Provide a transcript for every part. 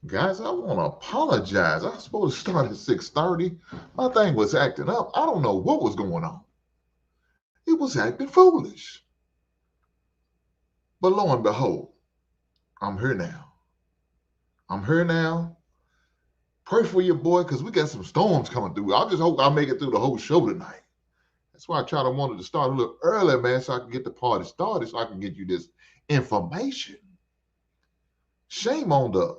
Guys, I want to apologize. I was supposed to start at 6:30. My thing was acting up. I don't know what was going on. It was acting foolish. But lo and behold, I'm here now. I'm here now. Pray for your boy because we got some storms coming through. I just hope I make it through the whole show tonight. That's why I wanted to start a little early, man, so I can get the party started, so I can get you this information. Shame on the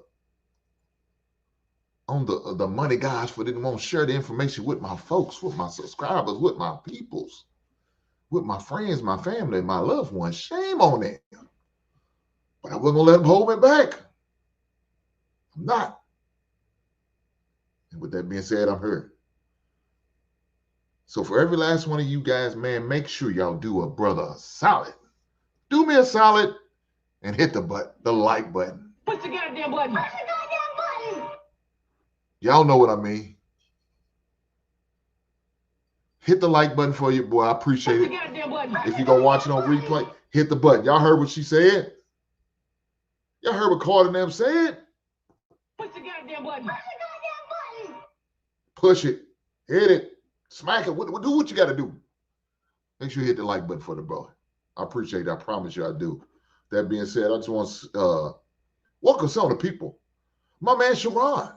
money guys for didn't want to share the information with my folks, with my subscribers, with my peoples, with my friends, my family, my loved ones. Shame on them. But I wasn't gonna let them hold me back. I'm not. And with that being said, I'm here. So for every last one of you guys, man, make sure y'all do a brother a solid. Do me a solid and hit the like button. Push the goddamn button. Push the goddamn button. Y'all know what I mean. Hit the like button for you, boy. I appreciate it. If you're gonna watch it on replay, hit the button. Y'all heard what she said? Y'all heard what Carter and them said? Push the goddamn button. Push the goddamn button. Push it. Hit it. Smack it. Do what you gotta do. Make sure you hit the like button for the boy. I appreciate it. I promise you I do. That being said, I just want to welcome some of the people. My man Sharon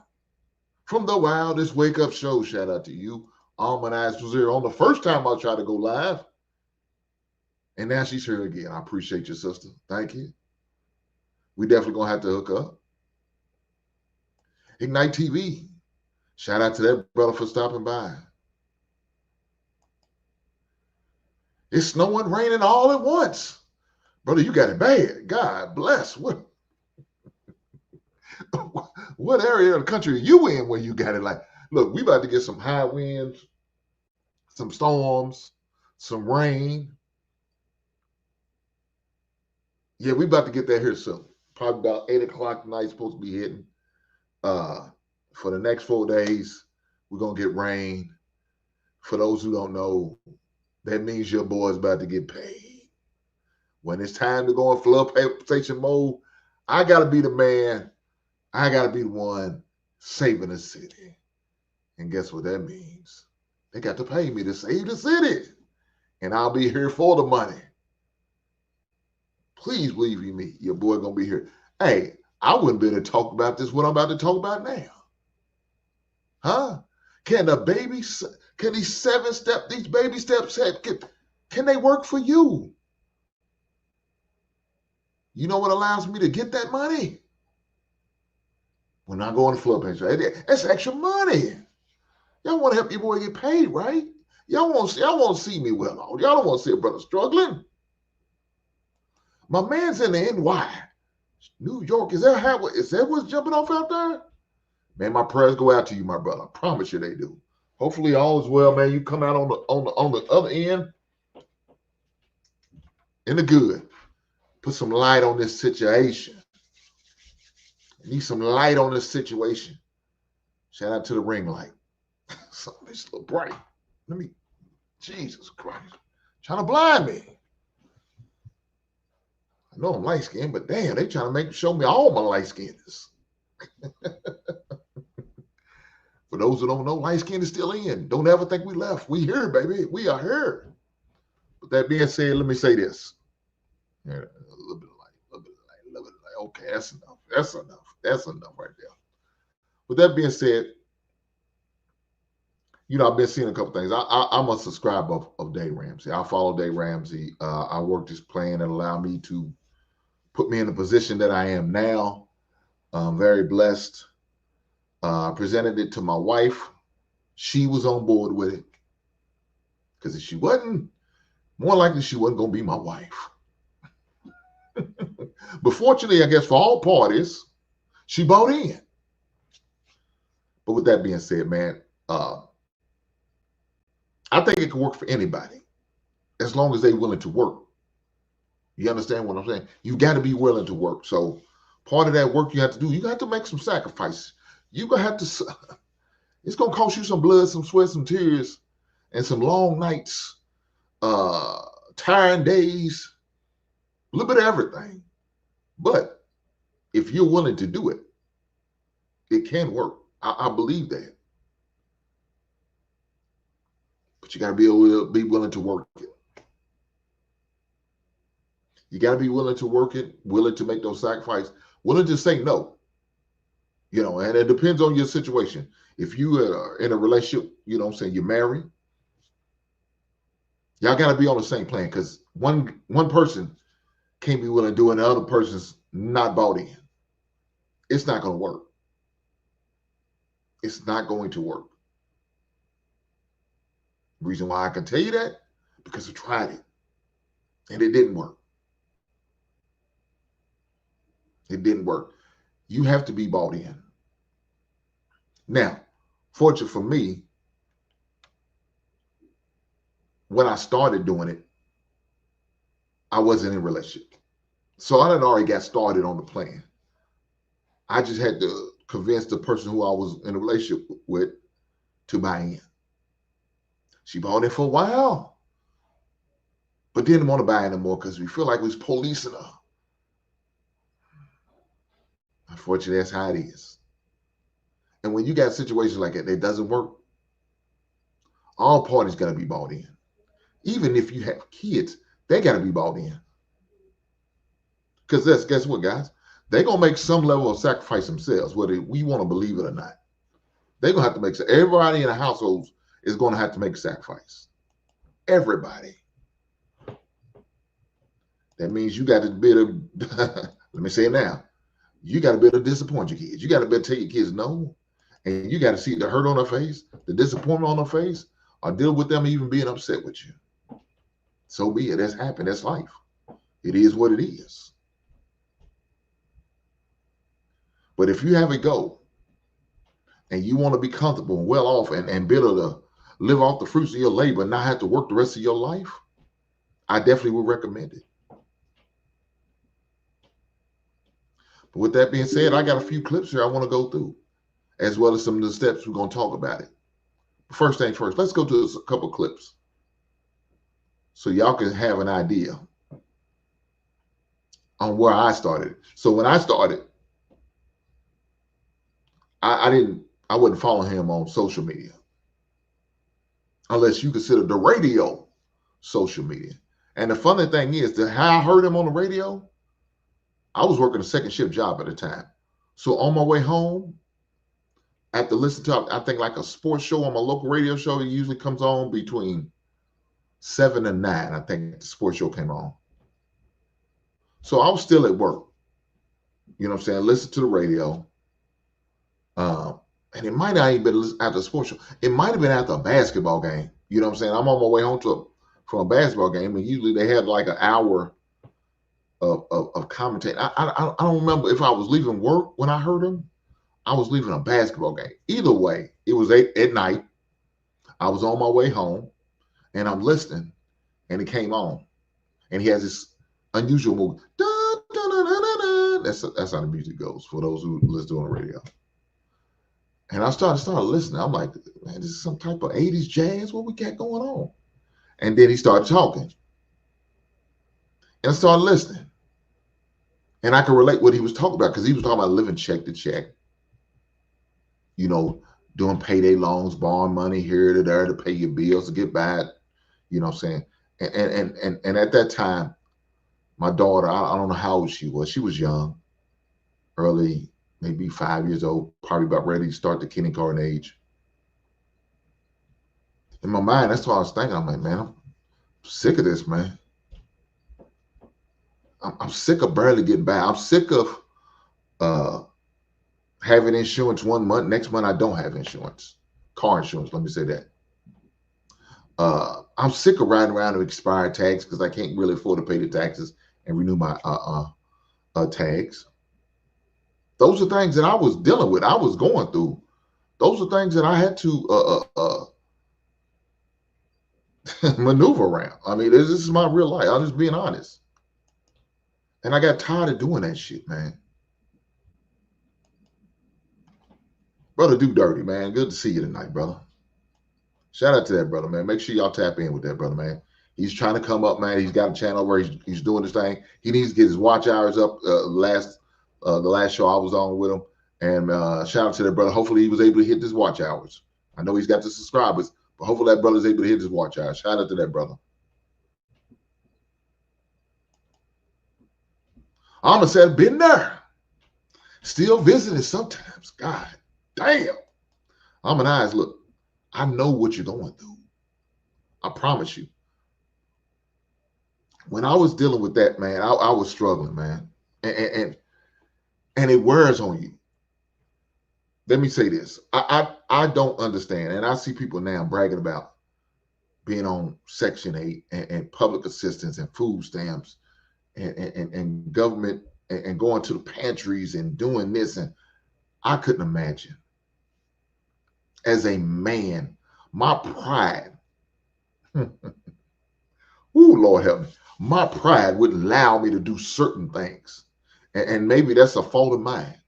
from the Wildest Wake Up Show. Shout out to you. Almond Eyes was here on the first time I tried to go live. And now she's here again. I appreciate you, sister. Thank you. We definitely going to have to hook up. Ignite TV. Shout out to that brother for stopping by. It's snowing, raining all at once. Brother, you got it bad. God bless. What area of the country are you in where you got it like? Look, we about to get some high winds, some storms, some rain. Yeah, we about to get that here soon. Probably about 8 o'clock tonight, supposed to be hitting. For the next 4 days, we're going to get rain. For those who don't know, that means your boy's about to get paid. When it's time to go in floodplain mode, I got to be the man. I got to be the one saving the city. And guess what that means? They got to pay me to save the city. And I'll be here for the money. Please believe in me. Your boy going to be here. Hey, I wouldn't be able to talk about this, what I'm about to talk about now. Huh? Can these baby steps, can they work for you? You know what allows me to get that money? When I go on the floodplain, that's extra money. Y'all want to help your boy get paid, right? Y'all want to see me well off. Y'all don't want to see a brother struggling. My man's in the NY. New York, is that what's jumping off out there? Man, my prayers go out to you, my brother. I promise you they do. Hopefully all is well, man. You come out on the other end in the good. Put some light on this situation. I need some light on this situation. Shout out to the ring light. Something's a little bright. Jesus Christ. Trying to blind me. I know I'm light skinned, but damn, they trying to show me all my light skinness. For those who don't know, light skin is still in. Don't ever think we left. We here, baby. We are here. But that being said, let me say this. Yeah, a little bit of light. Okay, that's enough. That's enough right there. With that being said, I've been seeing a couple things. I'm a subscriber of Dave Ramsey. I follow Dave Ramsey. I work this plan that allowed me to put me in the position that I am now. I'm very blessed. I presented it to my wife. She was on board with it. Because if she wasn't, more likely she wasn't going to be my wife. But fortunately, I guess for all parties, she bought in. But with that being said, man, I think it can work for anybody as long as they're willing to work. You understand what I'm saying? You got to be willing to work. So part of that work you have to do, you got to make some sacrifices. You're going to have to, it's going to cost you some blood, some sweat, some tears, and some long nights, tiring days, a little bit of everything. But if you're willing to do it, It can work. I believe that. But you got to be willing to work it. You got to be willing to work it, willing to make those sacrifices, willing to say no. And it depends on your situation. If you are in a relationship, you're married, y'all got to be on the same plan, because one person can't be willing to do it and the other person's not bought in. It's not going to work. It's not going to work. The reason why I can tell you that, because I tried it and it didn't work. It didn't work. You have to be bought in. Now, fortunate for me, when I started doing it, I wasn't in a relationship. So I had already got started on the plan. I just had to convince the person who I was in a relationship with to buy in. She bought in for a while, but didn't want to buy anymore because we feel like we was policing her. Unfortunately, that's how it is. And when you got situations like that, it doesn't work. All parties got to be bought in. Even if you have kids, they got to be bought in. Because guess what, guys? They're going to make some level of sacrifice themselves, whether we want to believe it or not. They're going to have to make, everybody in the household is going to have to make a sacrifice. Everybody. That means you got to be able to, let me say it now, you got to be able to disappoint your kids. You got to be able to tell your kids no. And you got to see the hurt on their face, the disappointment on their face, or deal with them even being upset with you. So be it. That's happened. That's life. It is what it is. But if you have a goal and you want to be comfortable and well off and be able to live off the fruits of your labor and not have to work the rest of your life, I definitely would recommend it. But with that being said, I got a few clips here I want to go through, as well as some of the steps we're going to talk about it. First thing first, let's go to a couple of clips so y'all can have an idea on where I started. So when I started, I wouldn't follow him on social media, unless you consider the radio social media. And the funny thing is that how I heard him on the radio, I was working a second shift job at the time. So on my way home, I have to listen to, I think, like a sports show on my local radio show. It usually comes on between 7 and 9. I think the sports show came on. So I was still at work. You know what I'm saying? Listen to the radio. And it might not even been after a sports show. It might have been after a basketball game. You know what I'm saying? I'm on my way home from a basketball game, and usually they have like an hour of commentating. I don't remember if I was leaving work when I heard him. I was leaving a basketball game. Either way, it was at night. I was on my way home, and I'm listening, and it came on. And he has this unusual move. That's how the music goes for those who listen on the radio. And I started listening. I'm like, man, this is some type of 80s jazz. What we got going on? And then he started talking. And I started listening. And I could relate what he was talking about, because he was talking about living check to check. You know, doing payday loans, borrowing money here to there to pay your bills, to get by. You know what I'm saying? And at that time, my daughter, I don't know how old she was. She was young, early, maybe 5 years old, probably about ready to start the kindergarten age. In my mind, that's what I was thinking. I'm like, man, I'm sick of this, man. I'm sick of barely getting by. I'm sick of having insurance one month. Next month, I don't have insurance. Car insurance, let me say that. I'm sick of riding around with expired tags because I can't really afford to pay the taxes and renew my tags. Those are things that I was dealing with. I was going through. Those are things that I had to maneuver around. I mean, this is my real life. I'm just being honest. And I got tired of doing that shit, man. Brother Do Dirty, man. Good to see you tonight, brother. Shout out to that brother, man. Make sure y'all tap in with that brother, man. He's trying to come up, man. He's got a channel where he's doing this thing. He needs to get his watch hours up. The last show I was on with him, And shout out to that brother. Hopefully he was able to hit his watch hours. I know he's got the subscribers, but hopefully that brother's able to hit his watch hours. Shout out to that brother. Alma said, been there. Still visiting sometimes. God damn. Almond eyes, look, I know what you're going through. I promise you. When I was dealing with that, man, I was struggling, man. And it wears on you. Let me say this. I don't understand. And I see people now bragging about being on Section 8 and public assistance and food stamps and government and going to the pantries and doing this. And I couldn't imagine. As a man, my pride, ooh, Lord help me, my pride wouldn't allow me to do certain things. And maybe that's a fault of mine.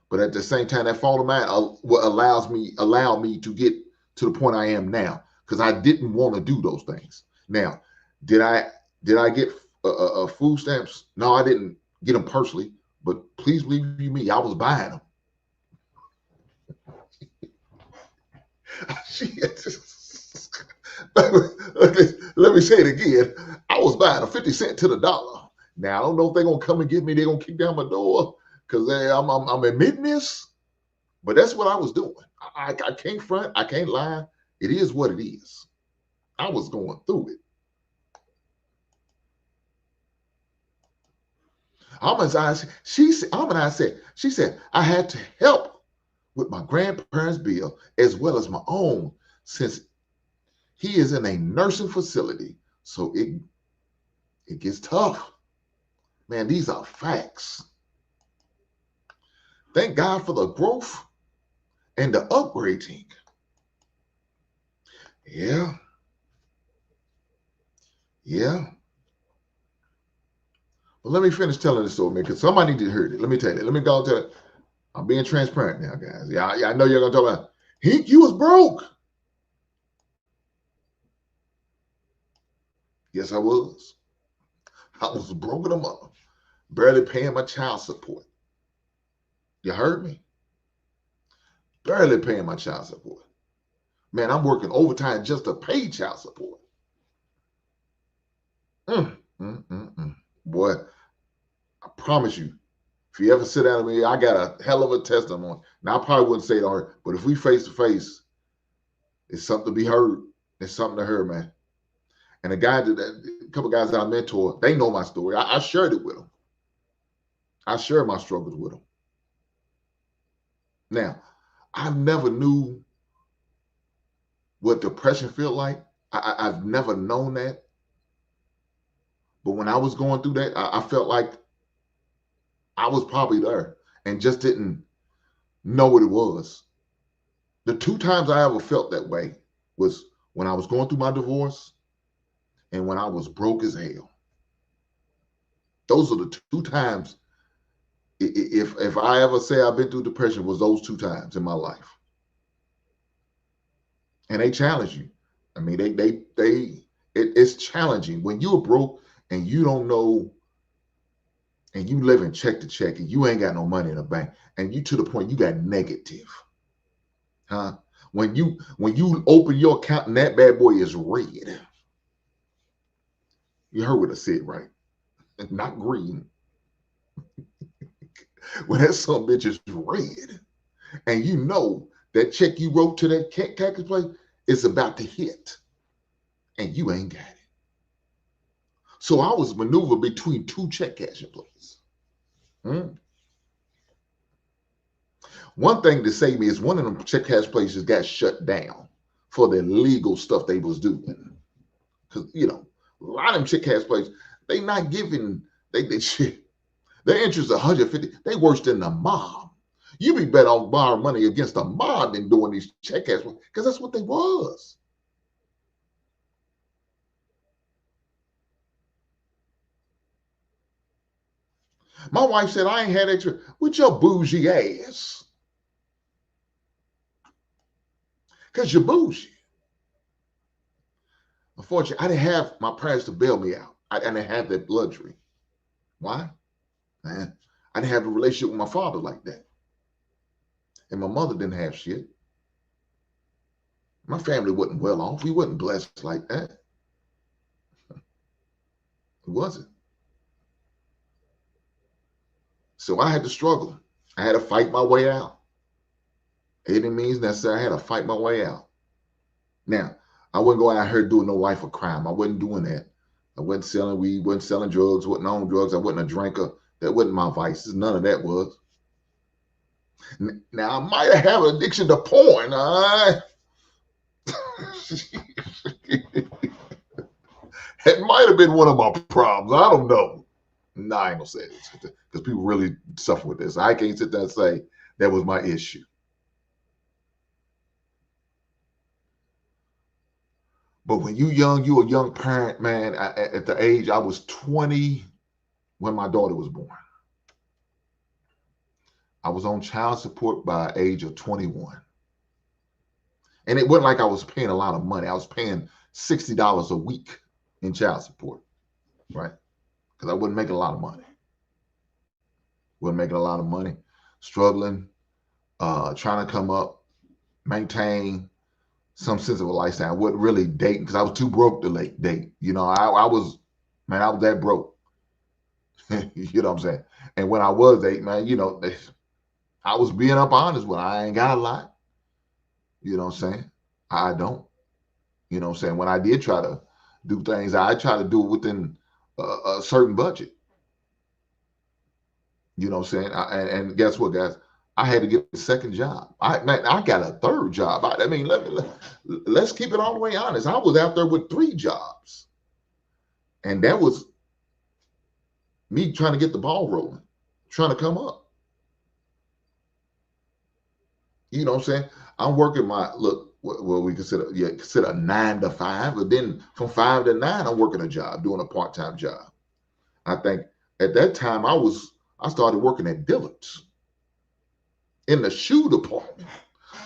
But at the same time, that fault of mine allow me to get to the point I am now, because I didn't want to do those things. Now, did I get food stamps? No, I didn't get them personally. But please believe you me, I was buying them. Let me say it again. I was buying a 50 cent to the dollar. Now, I don't know if they're going to come and get me. They're going to kick down my door because I'm admitting this. But that's what I was doing. I can't front. I can't lie. It is what it is. I was going through it. She said, I had to help with my grandparents' bill as well as my own, since he is in a nursing facility. So it gets tough. Man, these are facts. Thank God for the growth and the upgrading. Yeah. Yeah. Well, let me finish telling this story, man, because somebody need to hear it. Let me tell you. Let me go tell it. I'm being transparent now, guys. Yeah, I know you're going to talk about, Hink, you was broke. Yes, I was. I was broke in a mother, barely paying my child support. You heard me? Barely paying my child support. Man, I'm working overtime just to pay child support. Boy, I promise you, if you ever sit down with me, I got a hell of a testimony. Now, I probably wouldn't say it on her, but if we face to face, it's something to be heard. It's something to hear, man. And a couple guys that I mentor, they know my story. I shared it with them. I shared my struggles with them. Now, I never knew what depression felt like. I've never known that. But when I was going through that, I felt like I was probably there and just didn't know what it was. The two times I ever felt that way was when I was going through my divorce and when I was broke as hell. Those are the two times. If I ever say I've been through depression, was those two times in my life. And they challenge you. I mean, it's challenging when you're broke and you don't know, and you live in check to check and you ain't got no money in the bank, and you to the point you got negative. Huh? When you open your account and that bad boy is red. You heard what I said, right? Not green. When that son bitch is red, and you know that check you wrote to that cactus place is about to hit, and you ain't got it. So I was maneuvering between two check cashing places. One thing to save me is one of them check cash places got shut down for the illegal stuff they was doing. Because, a lot of them check cash places, they not giving, shit. Their interest is 150. They worse than the mob. You be better off borrowing money against the mob than doing these check cash places, because that's what they was. My wife said, I ain't had extra with your bougie ass. Because you're bougie. Unfortunately, I didn't have my parents to bail me out. I didn't have that luxury. Why? Man, I didn't have a relationship with my father like that. And my mother didn't have shit. My family wasn't well off. We wasn't blessed like that. It wasn't. So I had to struggle. I had to fight my way out. Any means necessary, I had to fight my way out. Now, I wasn't going out here doing no life of crime. I wasn't doing that. I wasn't selling weed, wasn't selling drugs, wasn't on drugs. I wasn't a drinker. That wasn't my vices. None of that was. Now, I might have had an addiction to porn. It might have been one of my problems. I don't know. No, I ain't gonna say it because people really suffer with this. I can't sit there and say that was my issue. But when you young, you a young parent, man. At the age I was 20 when my daughter was born. I was on child support by age of 21. And it wasn't like I was paying a lot of money. I was paying $60 a week in child support, right? Because I wasn't making a lot of money. Wasn't making a lot of money, struggling, trying to come up, maintain some sense of a lifestyle. I wasn't really dating because I was too broke to date. You know, I was that broke. You know what I'm saying? And when I was dating, man, you know, I was being up honest with I ain't got a lot. You know what I'm saying? I don't. You know what I'm saying? When I did try to do things, I try to do it within a certain budget. You know what I'm saying? And guess what, guys? I had to get a second job. I got a third job. I mean, let's keep it all the way honest. I was out there with 3 jobs. And that was me trying to get the ball rolling, trying to come up. You know what I'm saying? I'm working what we consider a 9 to 5, but then from 5 to 9, I'm working a job, doing a part-time job. I think at that time I started working at Dillard's in the shoe department.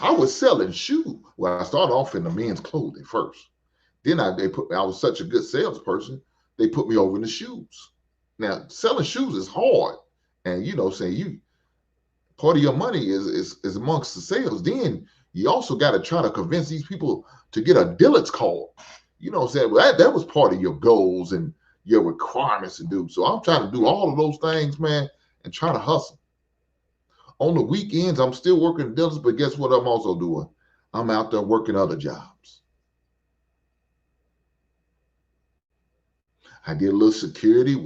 I was selling shoes. Well, I started off in the men's clothing first. Then I was such a good salesperson, they put me over in the shoes. Now, selling shoes is hard. And you know, saying part of your money is amongst the sales. Then you also got to try to convince these people to get a Dillard's card. You know what I'm saying? Well, that was part of your goals and your requirements to do. So I'm trying to do all of those things, man, and trying to hustle. On the weekends, I'm still working at Dillard's, but guess what I'm also doing? I'm out there working other jobs. I did a little security, did a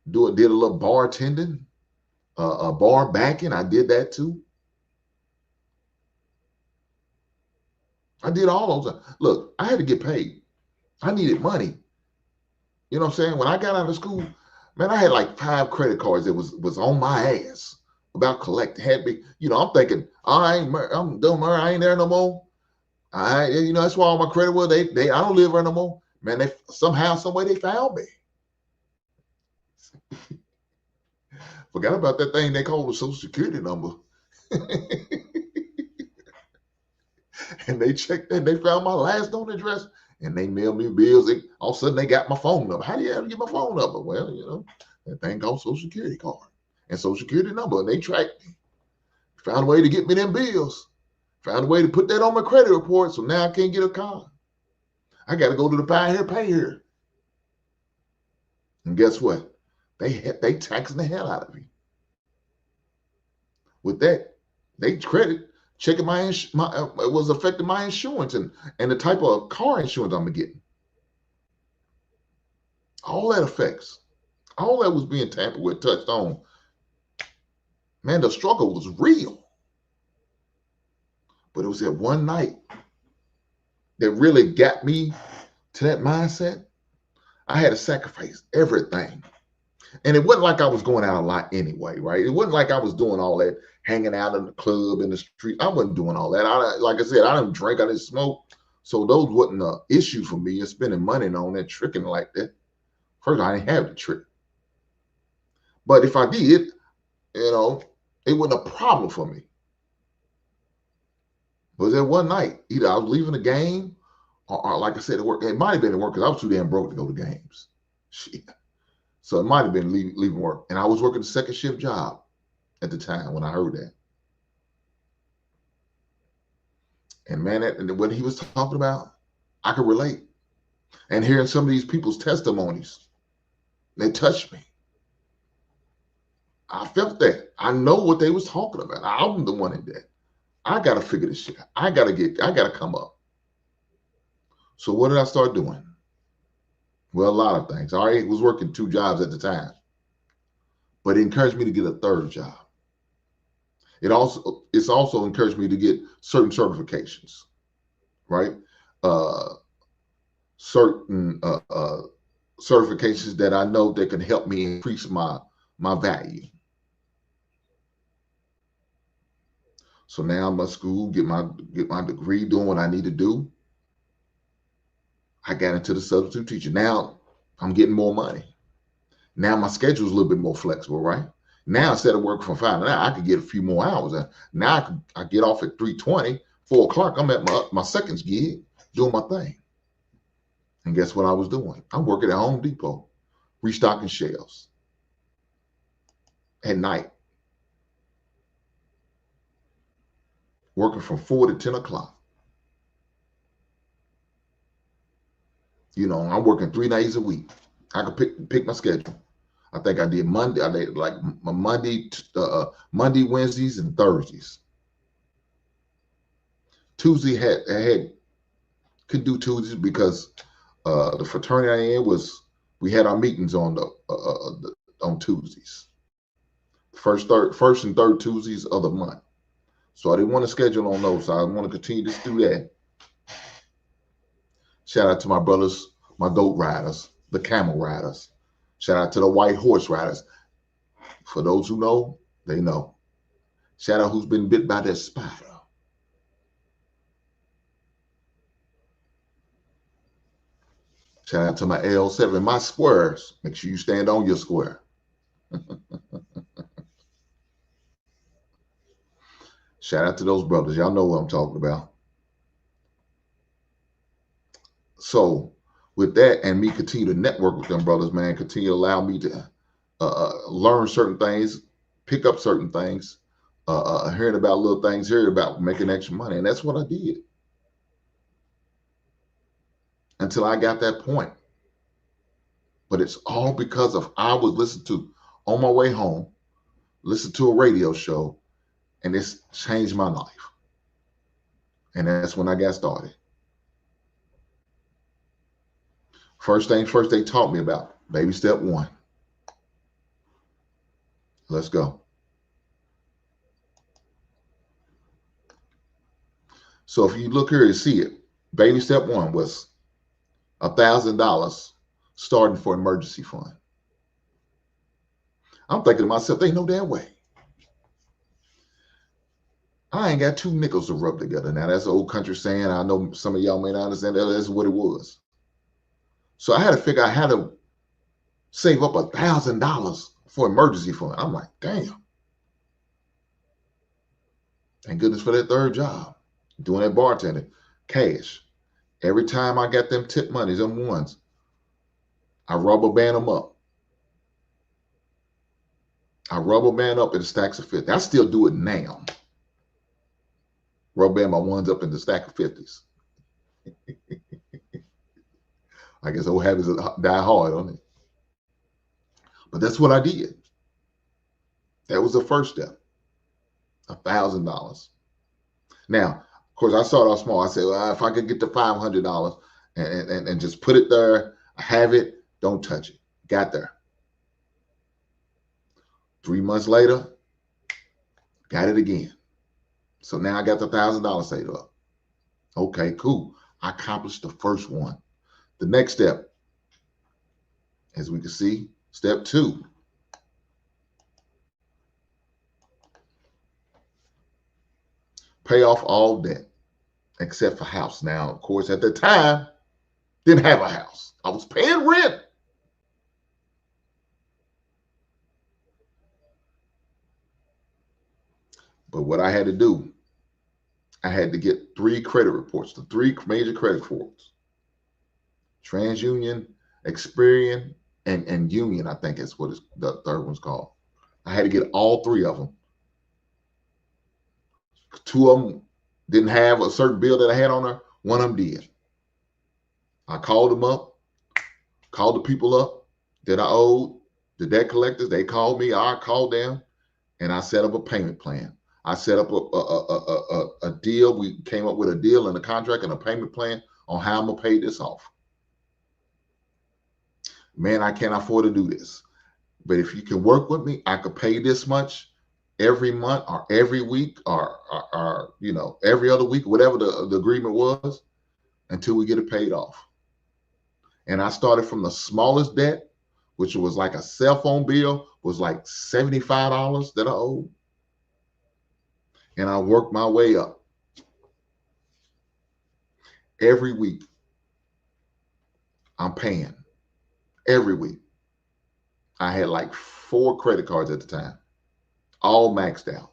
little bartending, a bar backing. I did that too. I did all those. Look, I had to get paid. I needed money. You know what I'm saying? When I got out of school, man, I had like 5 credit cards that was on my ass about collecting. Had me, you know, I'm thinking, I'm done. I ain't there no more. You know, that's why all my credit was. I don't live there no more. Man, they somehow, some way, they found me. Forgot about that thing they call the Social Security number. And they checked that. They found my last known address, and they mailed me bills. All of a sudden, they got my phone number. How do you ever get my phone number? Well, you know, that thing called Social Security card and Social Security number, and they tracked me. Found a way to get me them bills. Found a way to put that on my credit report, so now I can't get a car. I got to go to the buy here, pay here. And guess what? They taxing the hell out of me. With that, they credit checking it was affecting my insurance and the type of car insurance I'm getting. All that affects. All that was being tampered with, touched on. Man, the struggle was real. But it was that one night that really got me to that mindset. I had to sacrifice everything. And it wasn't like I was going out a lot anyway, right? It wasn't like I was doing all that, hanging out in the club, in the street. I wasn't doing all that. Like I said, I didn't drink, I didn't smoke. So those wasn't an issue for me, spending money on that, tricking like that. First, I didn't have the trick. But if I did, you know, it wasn't a problem for me. But that one night, either I was leaving the game or like I said, at work. It might have been at work because I was too damn broke to go to games. Shit. So it might have been leaving work. And I was working a second shift job at the time when I heard that. And man, and what he was talking about, I could relate. And hearing some of these people's testimonies, they touched me. I felt that. I know what they was talking about. I'm the one in that. I got to figure this shit out. I got to come up. So what did I start doing? Well, a lot of things. I already was working 2 jobs at the time, but it encouraged me to get a 3rd job. It's also encouraged me to get certain certifications, right? Certain certifications that I know that can help me increase my value. So now I'm at school, get my degree, doing what I need to do. I got into the substitute teaching. Now I'm getting more money. Now my schedule is a little bit more flexible, right? Now instead of working from 5 to 9, I could get a few more hours. Now I get off at 3:20, 4 o'clock. I'm at my second gig doing my thing. And guess what I was doing? I'm working at Home Depot, restocking shelves at night, working from 4 to 10 o'clock. You know, I'm working 3 days a week. I could pick my schedule. I think I did Monday. I did like my Monday, Wednesdays, and Thursdays. Tuesday could do Tuesdays because the fraternity I in we had our meetings on on Tuesdays. First and third Tuesdays of the month. So I didn't want to schedule on those. So I want to continue to do that. Shout out to my brothers, my goat riders, the camel riders. Shout out to the white horse riders. For those who know, they know. Shout out who's been bit by that spider. Shout out to my L7, my squares. Make sure you stand on your square. Shout out to those brothers. Y'all know what I'm talking about. So with that, and me continue to network with them brothers, man, continue to allow me to learn certain things, pick up certain things, hearing about little things, hearing about making extra money. And that's what I did until I got that point. But it's all because of I was listening to, on my way home, listen to a radio show, and it's changed my life. And that's when I got started. First thing first, they taught me about baby step 1. Let's go. So if you look here and see it, baby step 1 was $1,000 starting for emergency fund. I'm thinking to myself, there ain't no damn way. I ain't got 2 nickels to rub together. Now that's an old country saying. I know some of y'all may not understand that. That's what it was. So I had to figure out how to save up $1,000 for emergency fund. I'm like, damn. Thank goodness for that 3rd job, doing that bartending, cash. Every time I got them tip monies, them ones, I rubber band them up. I rubber band up in stacks of 50. I still do it now. Rubber band my ones up in the stack of 50s. I guess old habits die hard on it. But that's what I did. That was the first step. $1,000. Now, of course, I started off small. I said, well, if I could get to $500 and just put it there, I have it, don't touch it. Got there. 3 months later, got it again. So now I got the $1,000 saved up. Okay, cool. I accomplished the first one. The next step, as we can see, step 2. Pay off all debt except for house. Now, of course, at the time, didn't have a house. I was paying rent. But what I had to do, I had to get 3 credit reports, the 3 major credit reports. TransUnion, Experian, and Union, I think is what the third one's called. I had to get all three of them. Two of them didn't have a certain bill that I had on there. One of them did. I called them up, called the people up that I owed, the debt collectors. They called me. I called them, and I set up a payment plan. I set up a deal. We came up with a deal and a contract and a payment plan on how I'm gonna pay this off. Man, I can't afford to do this. But if you can work with me, I could pay this much every month or every week or every other week, whatever the agreement was, until we get it paid off. And I started from the smallest debt, which was like a cell phone bill, was like $75 that I owed. And I worked my way up. Every week, I'm paying. Every week. I had like 4 credit cards at the time, all maxed out.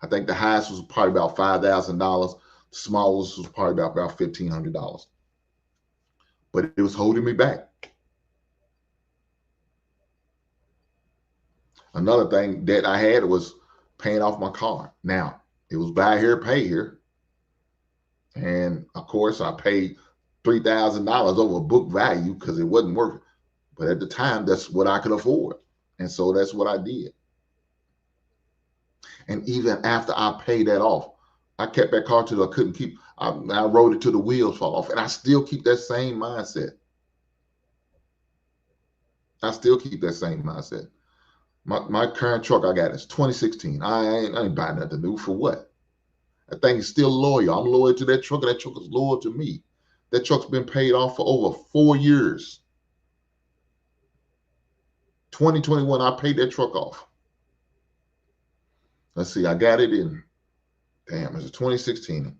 I think the highest was probably about $5,000. The smallest was probably about $1,500. But it was holding me back. Another thing that I had was paying off my car. Now, it was buy here, pay here. And of course, I paid $3,000 over book value because it wasn't worth it. But at the time, that's what I could afford. And so that's what I did. And even after I paid that off, I kept that car till I couldn't keep. I rode it till the wheels fall off. And I still keep that same mindset. I still keep that same mindset. My current truck I got is 2016. I ain't buying nothing new. For what? That thing is still loyal. I'm loyal to that truck, and that truck is loyal to me. That truck's been paid off for over 4 years. 2021, I paid that truck off. Let's see, I got it in, it's 2016.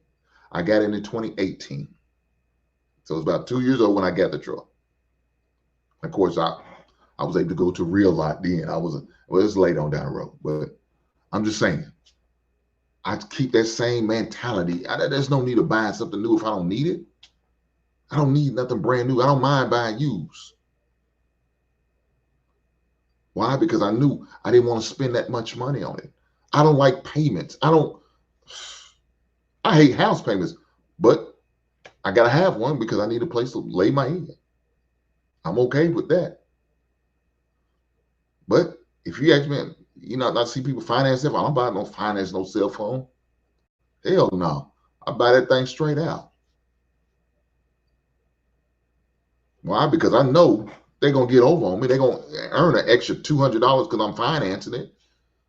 I got it in 2018. So it was about 2 years old when I got the truck. Of course, I was able to go to real lot then. It's late on down the road, but I'm just saying, I keep that same mentality. There's no need of buying something new if I don't need it. I don't need nothing brand new. I don't mind buying used. Why? Because I knew I didn't want to spend that much money on it. I don't like payments. I hate house payments, but I got to have one because I need a place to lay my head. I'm okay with that. But if you ask me, I see people finance it. I don't buy no finance, no cell phone. Hell no. I buy that thing straight out. Why? Because I know they're going to get over on me. They're going to earn an extra $200 because I'm financing it.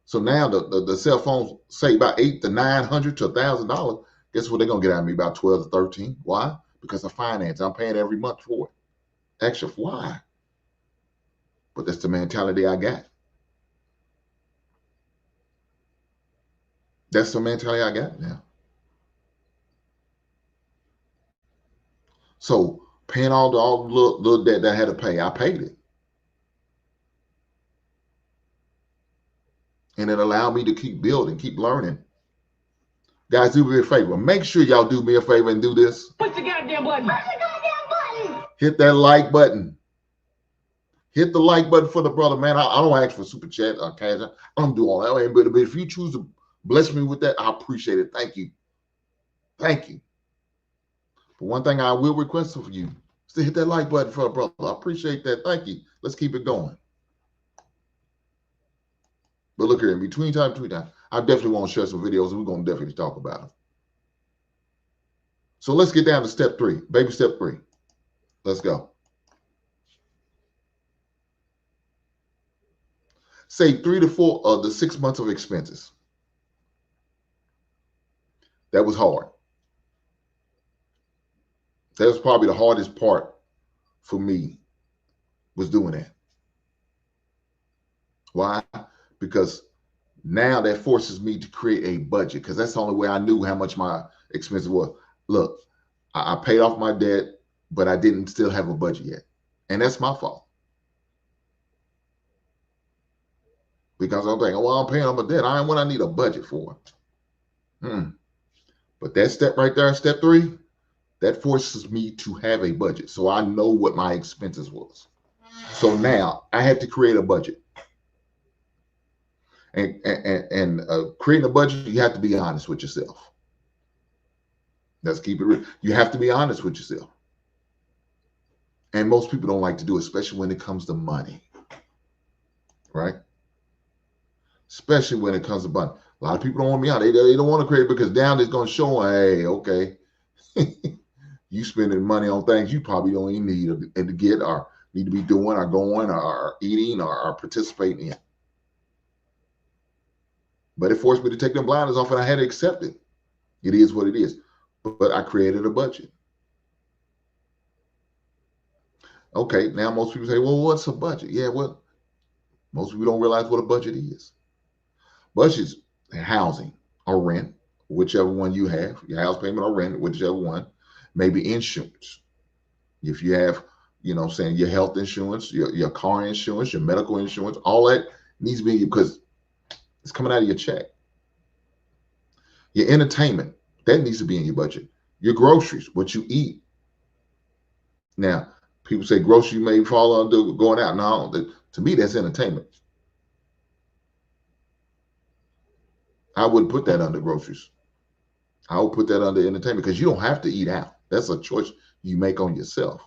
So now the cell phones say about $800 to $900 to $1,000. Guess what they're going to get out of me? About 12 to 13. Why? Because of finance. I'm paying every month for it. Extra. Why? But that's the mentality I got. That's the mentality I got now. So paying all the little debt that I had to pay, I paid it. And it allowed me to keep building, keep learning. Guys, do me a favor. Make sure y'all do me a favor and do this. Push the goddamn button. Push the goddamn button. Hit that like button. Hit the like button for the brother, man. I don't ask for super chat or cash. I don't do all that. But if you choose to bless me with that, I appreciate it. Thank you. Thank you. But one thing I will request of you is to hit that like button for a brother. I appreciate that. Thank you. Let's keep it going. But look here, in between time, I definitely want to share some videos, and we're going to definitely talk about them. So let's get down to step 3, baby step 3. Let's go. Save 3 to 4 of the 6 months of expenses. That was hard. That was probably the hardest part for me, was doing that. Why? Because now that forces me to create a budget, because that's the only way I knew how much my expenses was. Look, I paid off my debt, but I didn't still have a budget yet. And that's my fault. Because I'm thinking, well, I'm paying off my debt. I ain't what I need a budget for. But that step right there, step 3, that forces me to have a budget. So I know what my expenses was. So now I had to create a budget. And creating a budget, you have to be honest with yourself. Let's keep it real. You have to be honest with yourself. And most people don't like to do it, especially when it comes to money, right? Especially when it comes to money. A lot of people don't want me out. They don't want to create because down it's going to show, hey, okay, you spending money on things you probably don't even need to get or need to be doing or going or eating or participating in. But it forced me to take them blinders off and I had to accept it. It is what it is. But I created a budget. Okay, now most people say, well, what's a budget? Yeah, well, most people don't realize what a budget is. Budget's housing or rent, whichever one you have, your house payment or rent, whichever one, maybe insurance. If you have, saying your health insurance, your car insurance, your medical insurance, all that needs to be because it's coming out of your check. Your entertainment, that needs to be in your budget. Your groceries, what you eat. Now, people say groceries may fall under going out. No, to me, that's entertainment. I wouldn't put that under groceries. I would put that under entertainment because you don't have to eat out. That's a choice you make on yourself.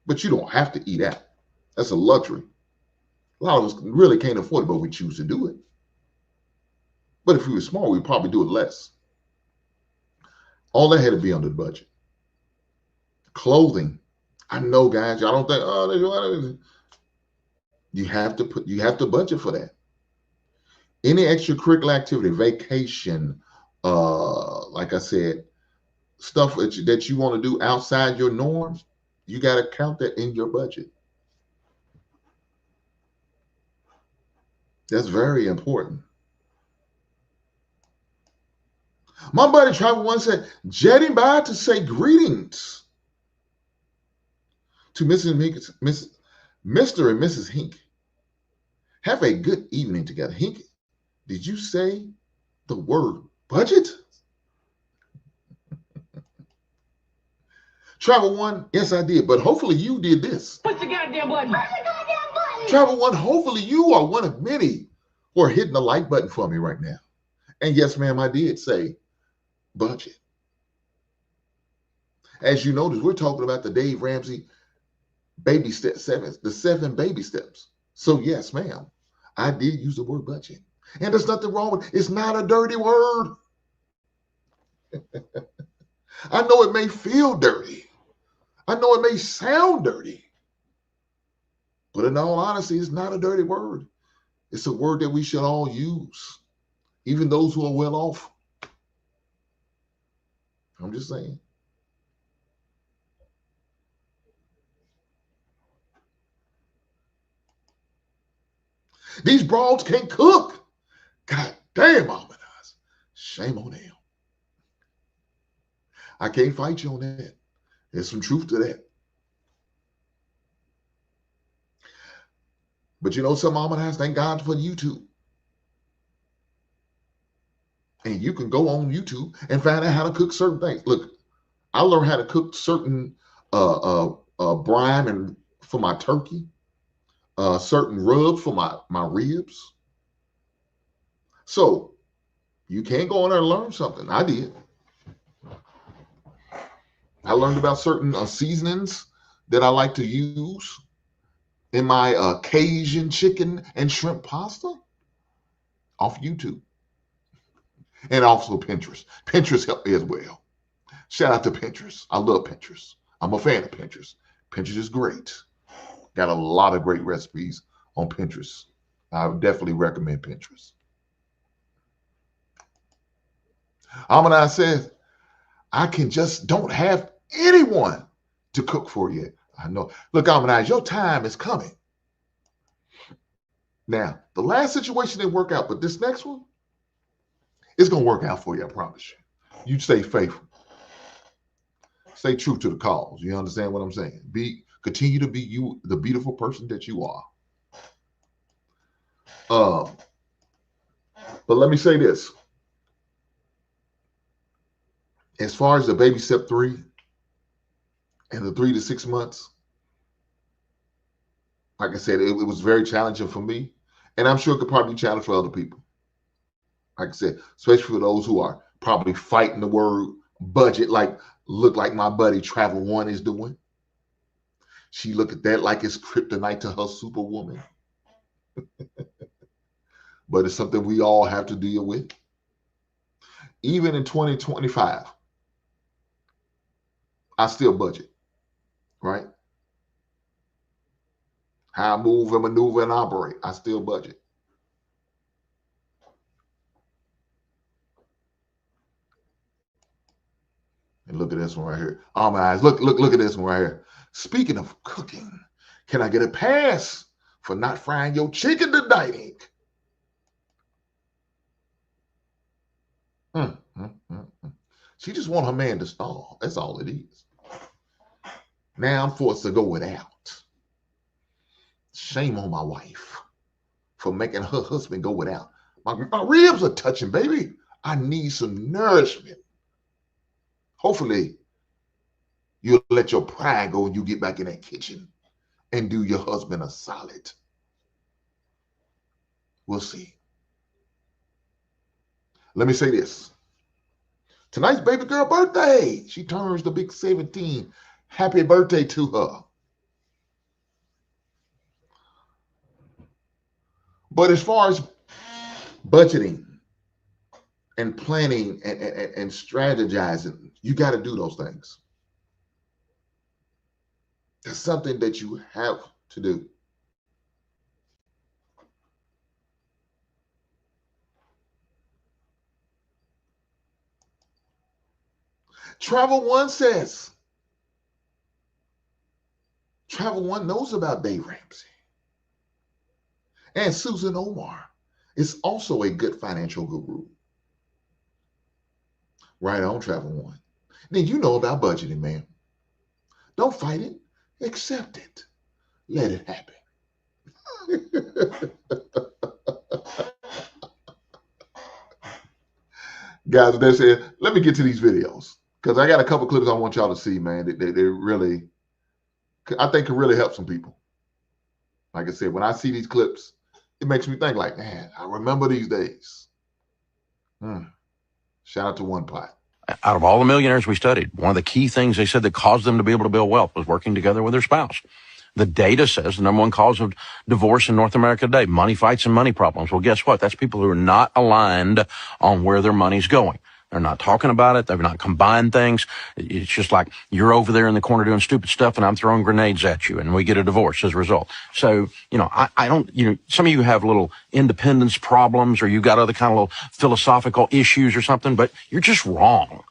But you don't have to eat out. That's a luxury. A lot of us really can't afford it, but we choose to do it. But if we were small, we'd probably do it less. All that had to be under the budget. Clothing. I know, guys, y'all don't think, oh, you have to budget for that. Any extracurricular activity, vacation, like I said, stuff that you want to do outside your norms, you got to count that in your budget. That's very important. My buddy Travel once said, jetting by to say greetings to Mr. and Mrs. Hink. Have a good evening together. Hink, did you say the word budget? Travel One, yes, I did, but hopefully you did this. Push the goddamn button. Push the goddamn button. Travel One, hopefully you are one of many who are hitting the like button for me right now. And yes, ma'am, I did say budget. As you notice, we're talking about the Dave Ramsey baby step 7, the 7 baby steps. So yes, ma'am, I did use the word budget. And there's nothing wrong with it. It's not a dirty word. I know it may feel dirty. I know it may sound dirty. But in all honesty, it's not a dirty word. It's a word that we should all use, even those who are well off. I'm just saying. These broads can't cook. God damn, Almanize. Shame on them. I can't fight you on that. There's some truth to that. But you know some Almanize, thank God for YouTube. And you can go on YouTube and find out how to cook certain things. Look, I learned how to cook certain brine and for my turkey, certain rubs for my ribs. So you can go on there and learn something. I did. I learned about certain seasonings that I like to use in my Cajun chicken and shrimp pasta off YouTube. And also Pinterest. Pinterest helped me as well. Shout out to Pinterest. I love Pinterest. I'm a fan of Pinterest. Pinterest is great. Got a lot of great recipes on Pinterest. I would definitely recommend Pinterest. Amana says, I can just don't have anyone to cook for you. I know. Look, Amana, your time is coming. Now, the last situation didn't work out, but this next one, it's going to work out for you, I promise you. You stay faithful. Stay true to the cause. You understand what I'm saying? Continue to be you, the beautiful person that you are. But let me say this. As far as the baby step 3 and the 3 to 6 months, Like I said, it was very challenging for me, and I'm sure it could probably be challenging for other people. Like I said, especially for those who are probably fighting the word budget, like look like my buddy Travel One is doing. She look at that like it's kryptonite to her superwoman. But it's something we all have to deal with. Even in 2025, I still budget, right? How I move and maneuver and operate, I still budget. And look at this one right here. Oh my eyes, look at this one right here. Speaking of cooking, can I get a pass for not frying your chicken tonight? Mm, mm, mm, mm. She just want her man to starve. That's all it is. Now I'm forced to go without. Shame on my wife for making her husband go without. My ribs are touching, baby. I need some nourishment. Hopefully, you'll let your pride go when you get back in that kitchen and do your husband a solid. We'll see. Let me say this. Tonight's baby girl birthday. She turns the big 17. Happy birthday to her. But as far as budgeting and planning and strategizing, you got to do those things. That's something that you have to do. Travel One says, Travel One knows about Dave Ramsey. And Susan Omar is also a good financial guru. Right on, Travel One. Then you know about budgeting, man. Don't fight it. Accept it. Let it happen. Guys, that's it. Let me get to these videos because I got a couple clips I want y'all to see, man. They really, I think, can really help some people. Like I said, when I see these clips, it makes me think like, man, I remember these days. Shout out to One Pot. Out of all the millionaires we studied, one of the key things they said that caused them to be able to build wealth was working together with their spouse. The data says the number one cause of divorce in North America today, money fights and money problems. Well, guess what? That's people who are not aligned on where their money's going. They're not talking about it. They're not combined things. It's just like you're over there in the corner doing stupid stuff and I'm throwing grenades at you and we get a divorce as a result. So, I don't, some of you have little independence problems or you got other kind of little philosophical issues or something, but you're just wrong.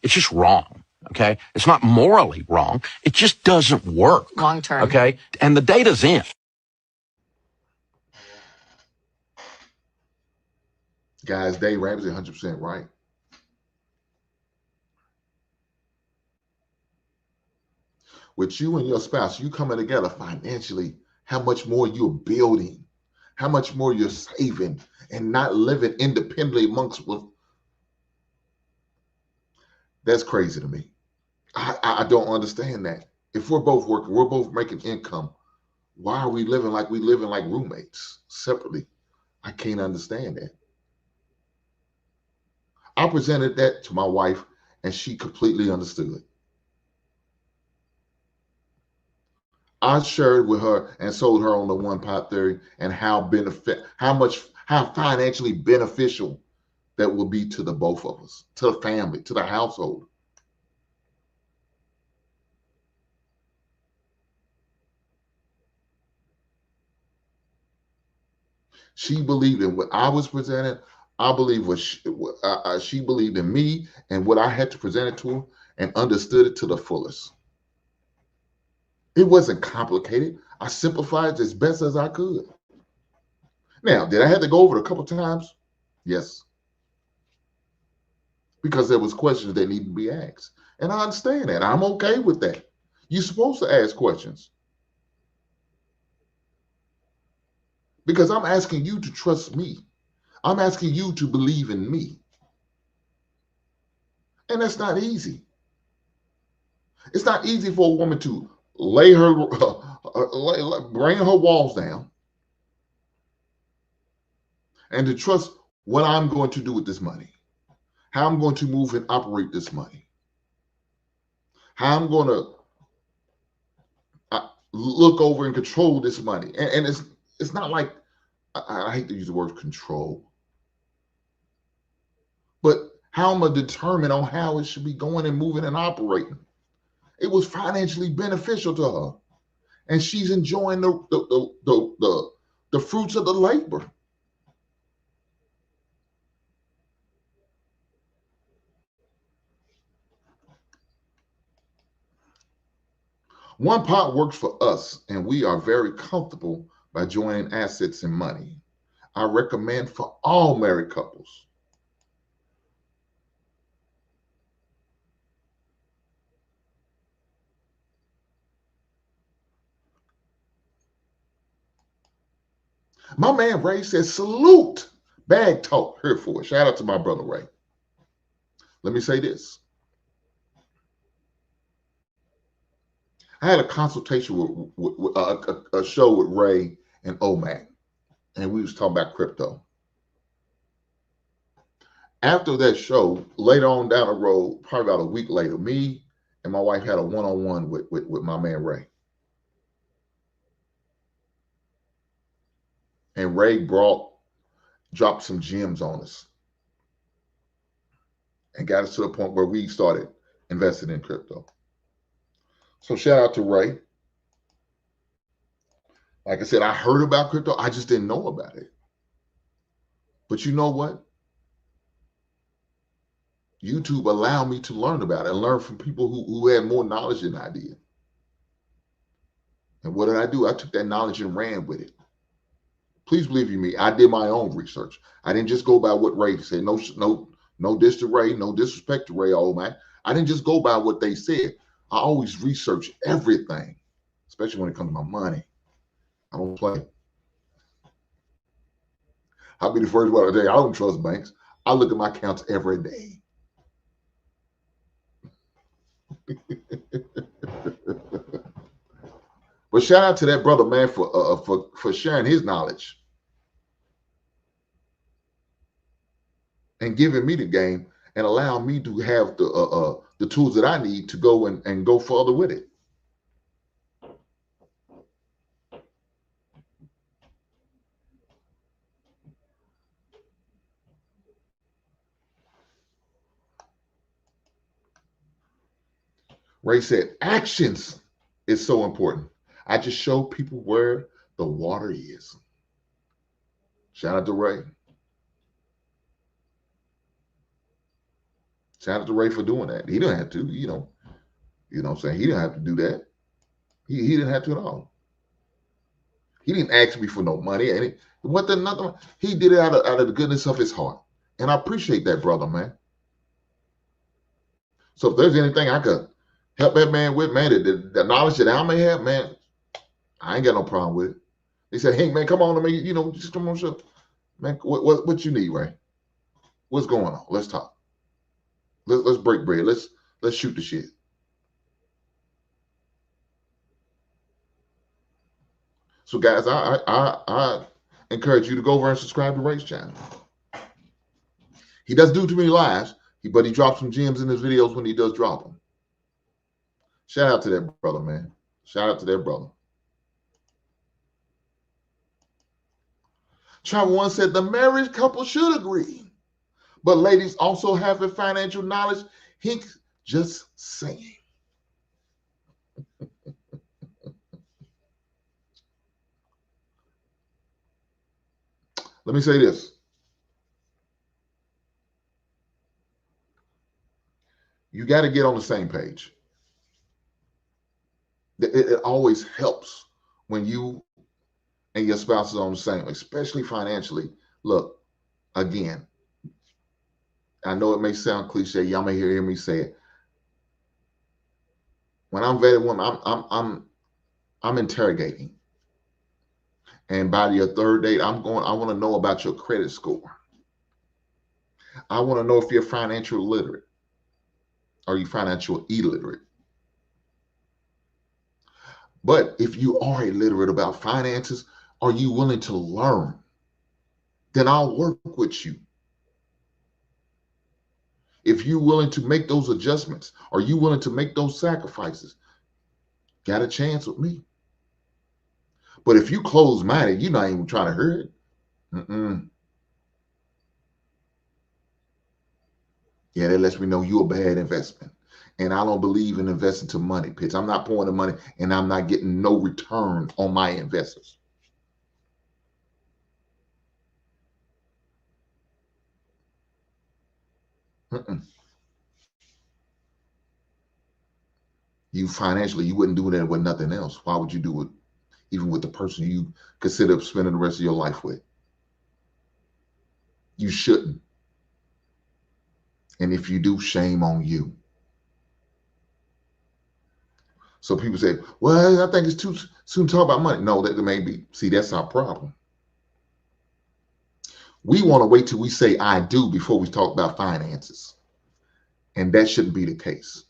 It's just wrong. Okay. It's not morally wrong. It just doesn't work. Long term. Okay. And the data's in. Guys, Dave Ramsey 100% right. With you and your spouse, you coming together financially, how much more you're building, how much more you're saving and not living independently amongst. That's crazy to me. I don't understand that. If we're both working, we're both making income, why are we living like roommates separately? I can't understand that. I presented that to my wife and she completely understood. I shared with her and sold her on the one pot theory and how financially beneficial that will be to the both of us, to the family, to the household. She believed in what I was presenting. I believe she believed in me and what I had to present it to her and understood it to the fullest. It wasn't complicated. I simplified it as best as I could. Now, did I have to go over it a couple of times? Yes. Because there was questions that needed to be asked. And I understand that. I'm okay with that. You're supposed to ask questions. Because I'm asking you to trust me. I'm asking you to believe in me. And that's not easy. It's not easy for a woman to lay her bring her walls down, and to trust what I'm going to do with this money, how I'm going to move and operate this money, how I'm going to look over and control this money. And it's not like, I hate to use the word control, but how I'm going to determine on how it should be going and moving and operating. It was financially beneficial to her, and she's enjoying the fruits of the labor. One pot works for us, and we are very comfortable by joining assets and money. I recommend for all married couples. My man Ray says, salute. Bag talk here for it. Shout out to my brother Ray. Let me say this. I had a consultation with a show with Ray and Omac, and we was talking about crypto. After that show, later on down the road, probably about a week later, me and my wife had a one-on-one with my man Ray. And Ray dropped some gems on us and got us to the point where we started investing in crypto. So shout out to Ray. Like I said, I heard about crypto. I just didn't know about it. But you know what? YouTube allowed me to learn about it and learn from people who had more knowledge than I did. And what did I do? I took that knowledge and ran with it. Please believe you me, I did my own research. I didn't just go by what Ray said. No diss to Ray, no disrespect to Ray, old man. I didn't just go by what they said. I always research everything, especially when it comes to my money. I don't play. I'll be the first one to tell you, I don't trust banks. I look at my accounts every day. But shout out to that brother, man, for sharing his knowledge and giving me the game and allowing me to have the tools that I need to go and go further with it. Ray said, actions is so important. I just show people where the water is. Shout out to Ray. Shout out to Ray for doing that. He didn't have to, you know what I'm saying? He didn't have to do that. He didn't have to at all. He didn't ask me for no money. And what the nothing. He did it out of the goodness of his heart. And I appreciate that, brother, man. So if there's anything I could help that man with, man, the knowledge that I may have, man, I ain't got no problem with it. He said, hey, man, come on to me, just come on, show. Man, what you need, Ray? What's going on? Let's talk. Let's break bread. Let's shoot the shit. So, guys, I encourage you to go over and subscribe to Ray's channel. He doesn't do too many lives, but he drops some gems in his videos when he does drop them. Shout out to that brother, man. Shout out to that brother. Travel One said the married couple should agree, but ladies also have the financial knowledge. He just saying. Let me say this. You got to get on the same page. It always helps when you and your spouse is on the same, especially financially. Look, again, I know it may sound cliche. Y'all may hear me say it. When I'm vetting women, I'm interrogating. And by your third date, I want to know about your credit score. I want to know if you're financial literate or you financial illiterate. But if you are illiterate about finances, are you willing to learn? Then I'll work with you. If you're willing to make those adjustments, are you willing to make those sacrifices? Got a chance with me. But if you close-minded, you're not even trying to hear it. Yeah, that lets me know you're a bad investment. And I don't believe in investing to money pits. I'm not pouring the money and I'm not getting no return on my investors. You financially, you wouldn't do that with nothing else. Why would you do it even with the person you consider spending the rest of your life with? You shouldn't. And if you do, shame on you. So people say, well, I think it's too soon to talk about money. No, that may be. See, that's our problem. We want to wait till we say I do before we talk about finances. And that shouldn't be the case.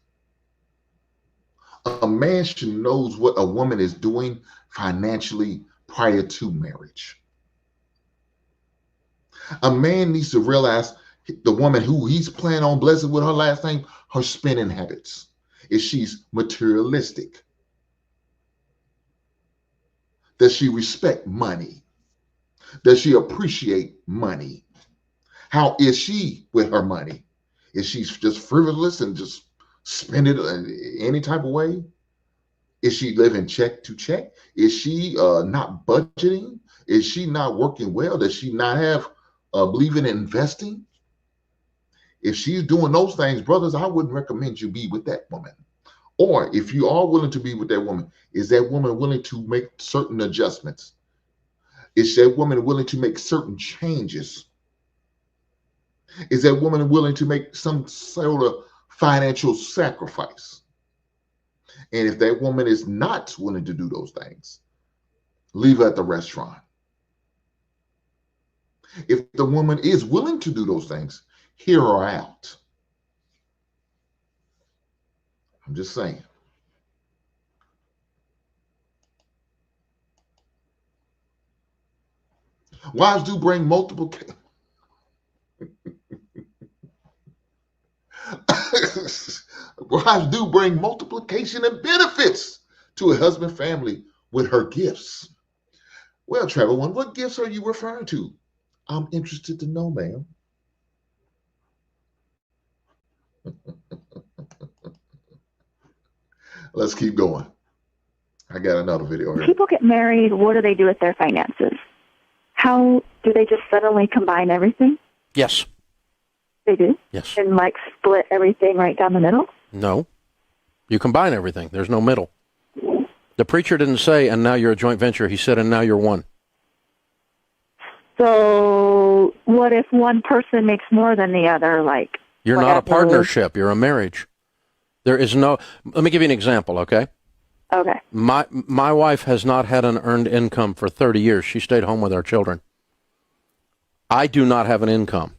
A man should know what a woman is doing financially prior to marriage. A man needs to realize the woman who he's planning on blessing with her last name, her spending habits. If she's materialistic, does she respect money? Does she appreciate money? How is she with her money? Is she just frivolous and just spend it any type of way? Is she living check to check? Is she not budgeting? Is she not working well? Does she not have believe in investing? If she's doing those things, brothers, I wouldn't recommend you be with that woman. Or if you are willing to be with that woman, is that woman willing to make certain adjustments? Is that woman willing to make certain changes? Is that woman willing to make some sort of financial sacrifice? And if that woman is not willing to do those things, leave her at the restaurant. If the woman is willing to do those things, hear her out. I'm just saying. Wives do bring multiple wives do bring multiplication and benefits to a husband family with her gifts. Well, Trevor, what gifts are you referring to? I'm interested to know, ma'am. Let's keep going. I got another video here. People get married, what do they do with their finances? How do they just suddenly combine everything? Yes. They do? Yes. And like split everything right down the middle? No. You combine everything. There's no middle. The preacher didn't say, and now you're a joint venture. He said, and now you're one. So what if one person makes more than the other? Like you're not a partnership. You're a marriage. There is no. Let me give you an example, okay? Okay. My wife has not had an earned income for 30 years. She stayed home with our children. I do not have an income.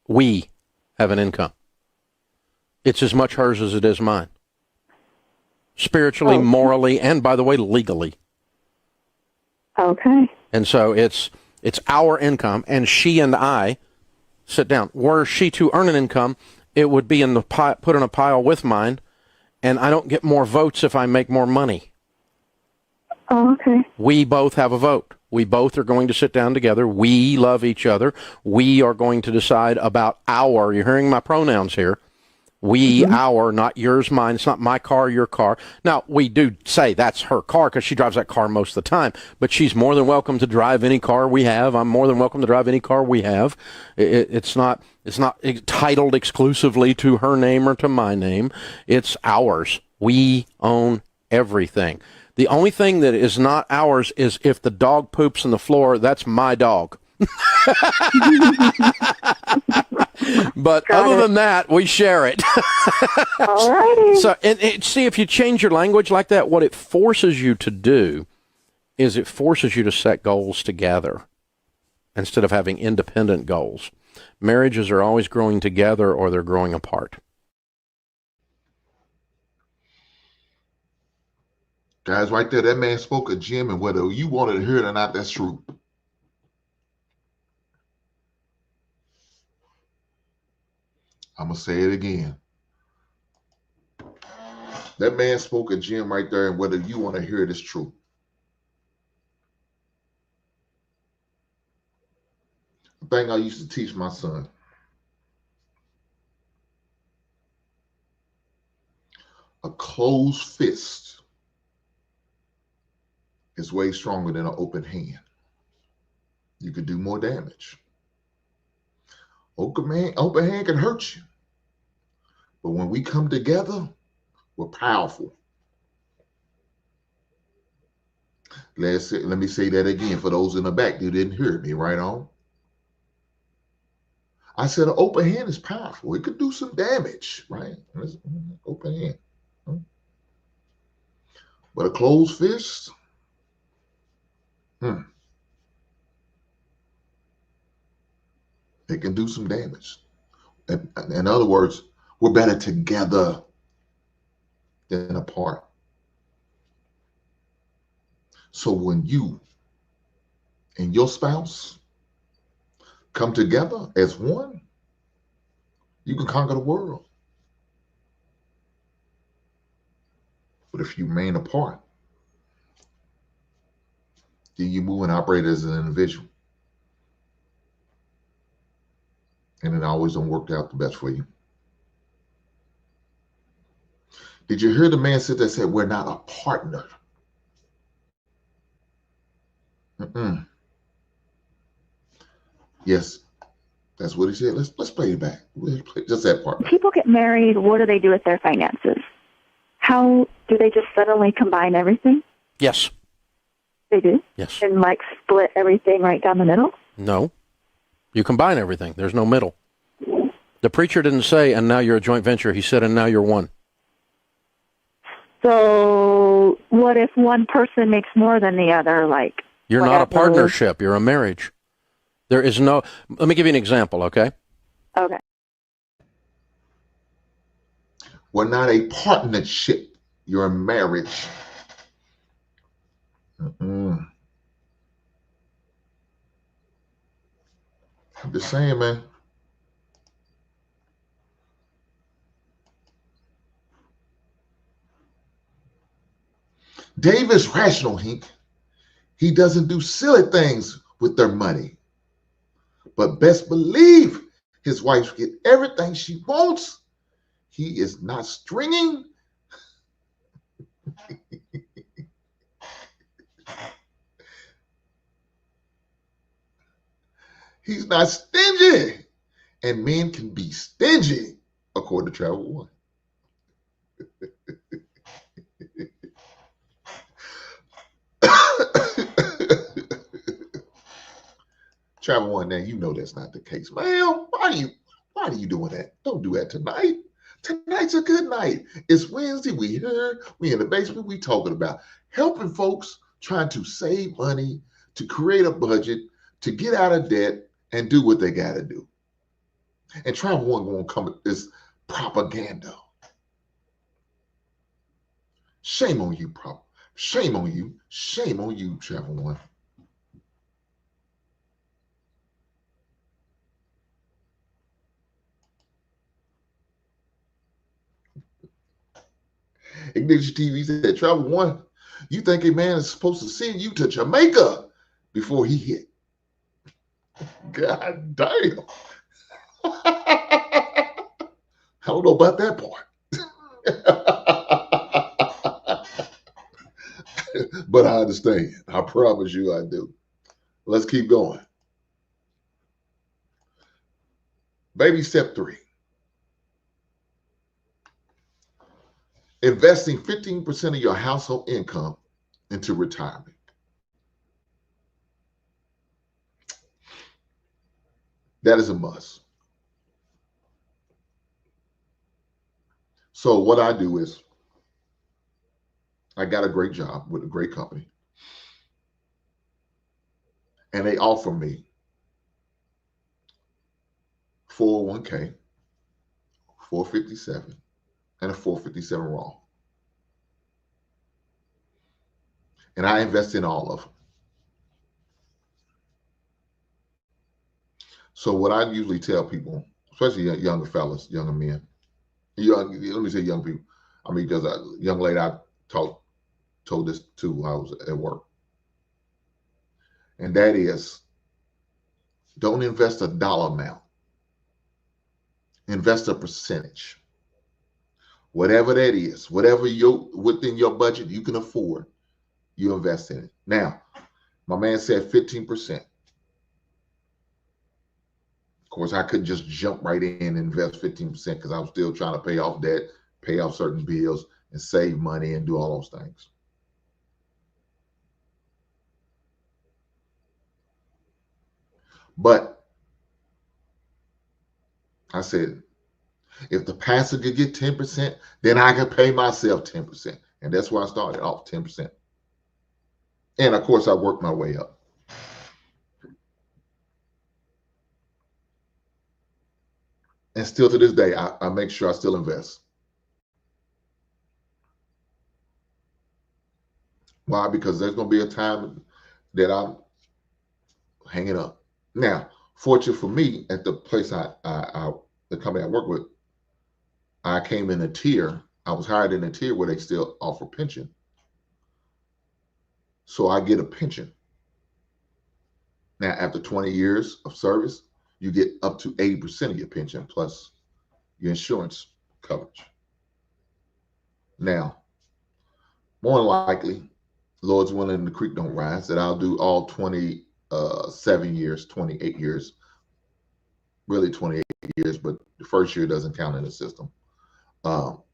We have an income. It's as much hers as it is mine. Spiritually, morally, and by the way, legally. Okay. And so it's our income, and she and I sit down. Were she to earn an income, it would be in the put in a pile with mine, and I don't get more votes if I make more money. Oh, okay. We both have a vote. We both are going to sit down together. We love each other. We are going to decide about our, you're hearing my pronouns here, we, our, not yours, mine. It's not my car, your car. Now, we do say that's her car because she drives that car most of the time, but she's more than welcome to drive any car we have. I'm more than welcome to drive any car we have. It's not titled exclusively to her name or to my name. It's ours. We own everything. The only thing that is not ours is if the dog poops on the floor, that's my dog. But other than that, we share it. All righty. So, and see, if you change your language like that, what it forces you to do is it forces you to set goals together instead of having independent goals. Marriages are always growing together or they're growing apart. Guys, right there, that man spoke a gem, and whether you wanted to hear it or not, that's true. I'm going to say it again. That man spoke a gem right there, and whether you want to hear it, it's true. The thing I used to teach my son. A closed fist is way stronger than an open hand. You could do more damage. Open hand can hurt you. But when we come together, we're powerful. Let me say that again for those in the back who didn't hear me right on. I said an open hand is powerful. It could do some damage, right? Open hand. But a closed fist, it can do some damage. In other words, we're better together than apart. So when you and your spouse come together as one, you can conquer the world. But if you remain apart, then you move and operate as an individual. And it always don't work out the best for you. Did you hear the man sit there and say, we're not a partner? Yes, that's what he said. Let's play it back. Let's play just that part. People get married. What do they do with their finances? How do they just suddenly combine everything? Yes. They do? Yes. And like split everything right down the middle? No. You combine everything. There's no middle. The preacher didn't say, and now you're a joint venture. He said, and now you're one. So what if one person makes more than the other? Like you're not a partnership. You're a marriage. There is no. Let me give you an example, okay? Okay. We're not a partnership. You're a marriage. I'm just saying, man. Dave is rational, Hank. He doesn't do silly things with their money. But best believe his wife get everything she wants. He is not stringing. He's not stingy. And men can be stingy, according to Travel One. Travel One, now you know that's not the case. Man, why are you doing that? Don't do that tonight. Tonight's a good night. It's Wednesday. We here. We in the basement. We talking about helping folks trying to save money, to create a budget, to get out of debt, and do what they got to do. And Travel One going to come with this propaganda. Shame on you, Shame on you. Shame on you, Travel One. Ignition TV said, Travel One, you think a man is supposed to send you to Jamaica before he hit? God damn. I don't know about that part. But I understand. I promise you I do. Let's keep going. Baby step 3. Investing 15% of your household income into retirement. That is a must. So what I do is I got a great job with a great company. And they offer me 401k, 457, and a 457 Raw. and I invest in all of them. So what I usually tell people, especially younger fellas, younger men, let me say young people. I mean, because a young lady I told this to while I was at work, and that is, don't invest a dollar amount. Invest a percentage. Whatever that is, whatever within your budget you can afford, you invest in it. Now, my man said 15%. Of course, I couldn't just jump right in and invest 15% because I was still trying to pay off debt, pay off certain bills, and save money and do all those things. But I said, if the pastor could get 10%, then I could pay myself 10%. And that's where I started off, 10%. And of course, I worked my way up. And still to this day, I make sure I still invest. Why? Because there's going to be a time that I'm hanging up. Now, fortunate for me, at the place the company I work with, I came in a tier. I was hired in a tier where they still offer pension. So I get a pension. Now, after 20 years of service, you get up to 80% of your pension plus your insurance coverage. Now, more than likely, Lord's willing, the creek don't rise, that I'll do all 27 years, 28 years, really 28 years, but the first year doesn't count in the system. I'll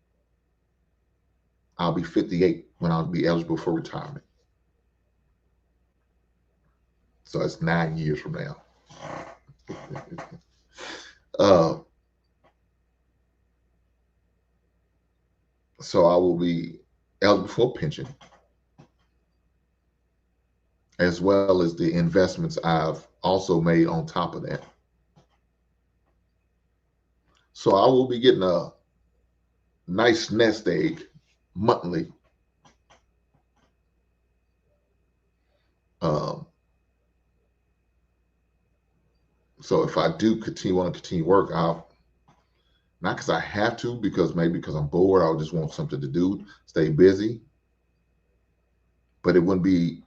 be 58 when I'll be eligible for retirement. So that's 9 years from now. So I will be eligible for a pension, as well as the investments I've also made on top of that. So I will be getting a nice nest egg monthly. So if I do want to continue work, I'll, not because I have to, because I'm bored, I just want something to do, stay busy. But it wouldn't be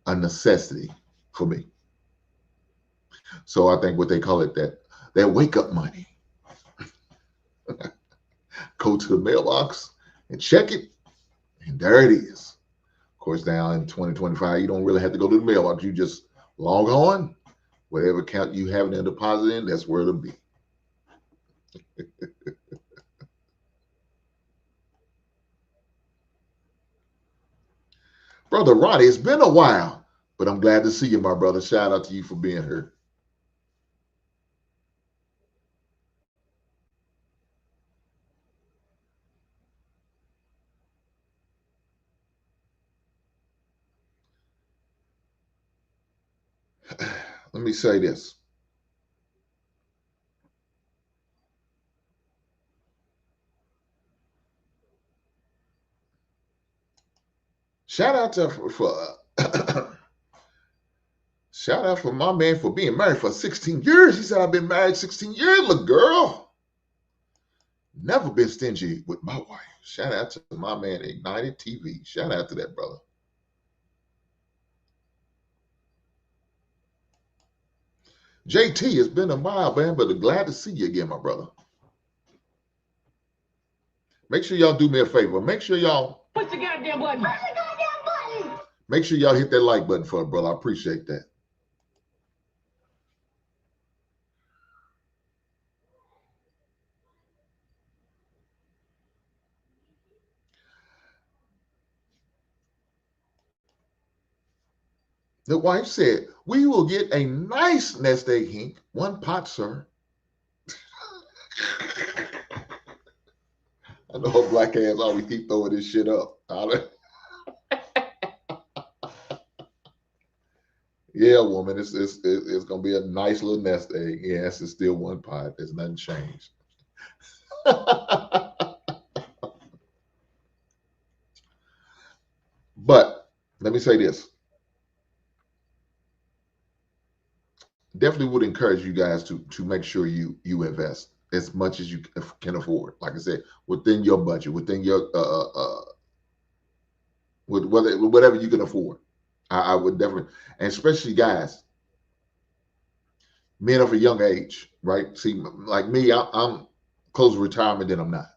a necessity for me. So I think what they call it, that wake up money. Go to the mailbox and check it, and there it is. Of course, now in 2025, you don't really have to go to the mailbox. You just log on, whatever account you have in deposit in, that's where it'll be. Brother Ronnie, it's been a while, but I'm glad to see you, my brother. Shout out to you for being here. Let me say this. Shout out to shout out for my man for being married for 16 years. He said, I've been married 16 years, little girl. Never been stingy with my wife. Shout out to my man, Ignited TV. Shout out to that brother. JT, it's been a while, man, but glad to see you again, my brother. Make sure y'all do me a favor. Make sure y'all Push the goddamn button. Push the goddamn button. make sure y'all hit that like button for a brother. I appreciate that. The wife said, we will get a nice nest egg, Hink. One pot, sir. I know her black ass always keep throwing this shit up. Yeah, woman, it's gonna be a nice little nest egg. Yes, it's still one pot. There's nothing changed. But let me say this. Definitely would encourage you guys to make sure you invest as much as you can afford. Like I said, within your budget, within your with whatever you can afford. I would definitely, and especially guys, men of a young age, right? See, like me, I'm close to retirement, then I'm not.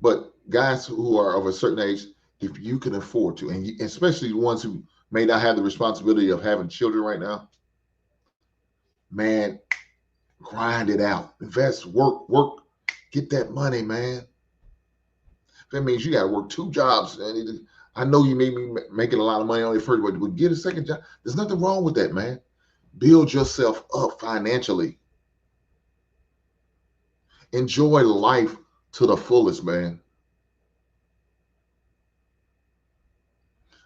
But guys who are of a certain age, if you can afford to, and especially the ones who may not have the responsibility of having children right now, man, grind it out. Invest, work, get that money, man. That means you got to work two jobs. And I know you may be making a lot of money on your first, but get a second job. There's nothing wrong with that, man. Build yourself up financially. Enjoy life to the fullest, man.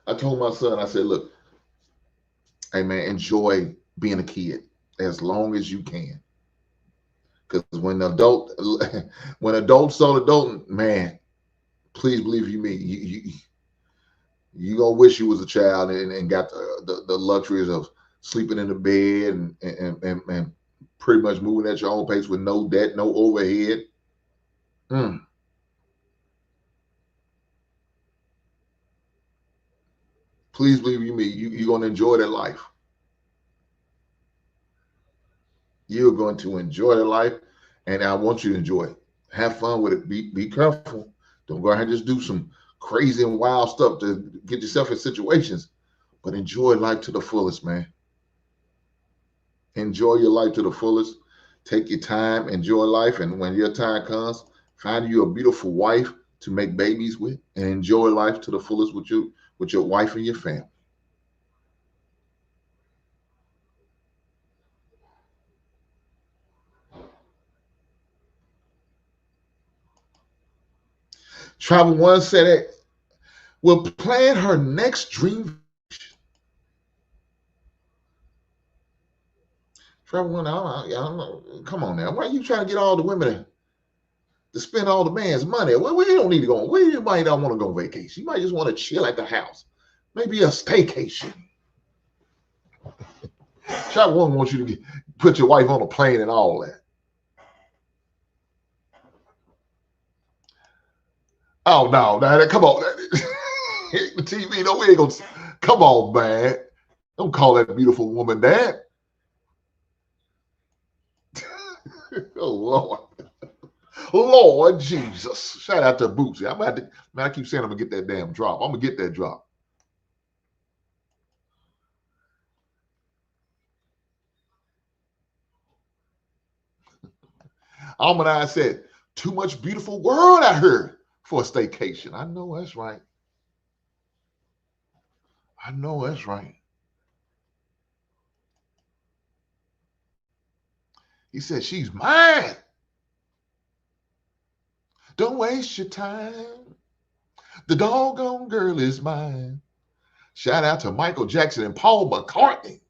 I told my son, I said, look, hey, man, enjoy being a kid as long as you can. Because when adults start adulting, man, please believe you me, you gonna wish you was a child and got the luxuries of sleeping in the bed and pretty much moving at your own pace with no debt, no overhead. Please believe you me, you're gonna enjoy that life. You're going to enjoy the life, and I want you to enjoy it. Have fun with it. Be careful. Don't go ahead and just do some crazy and wild stuff to get yourself in situations, but enjoy life to the fullest, man. Enjoy your life to the fullest. Take your time, enjoy life, and when your time comes, find you a beautiful wife to make babies with, and enjoy life to the fullest with your wife and your family. Travel One said it will plan her next dream. Travel One, I don't know. Come on now. Why are you trying to get all the women to spend all the man's money? Well, we don't need to go. We might not want to go on vacation. You might just want to chill at the house. Maybe a staycation. Travel One wants you to put your wife on a plane and all that. Oh no, come on. The TV, no, we ain't gonna come on, man. Don't call that beautiful woman that. Oh Lord. Lord Jesus. Shout out to Bootsy. I'm about to, man, I keep saying I'm gonna get that damn drop. I'm gonna get that drop. Almanac said, too much beautiful world out here for a staycation. I know that's right. I know that's right. He said, she's mine. Don't waste your time. The doggone girl is mine. Shout out to Michael Jackson and Paul McCartney.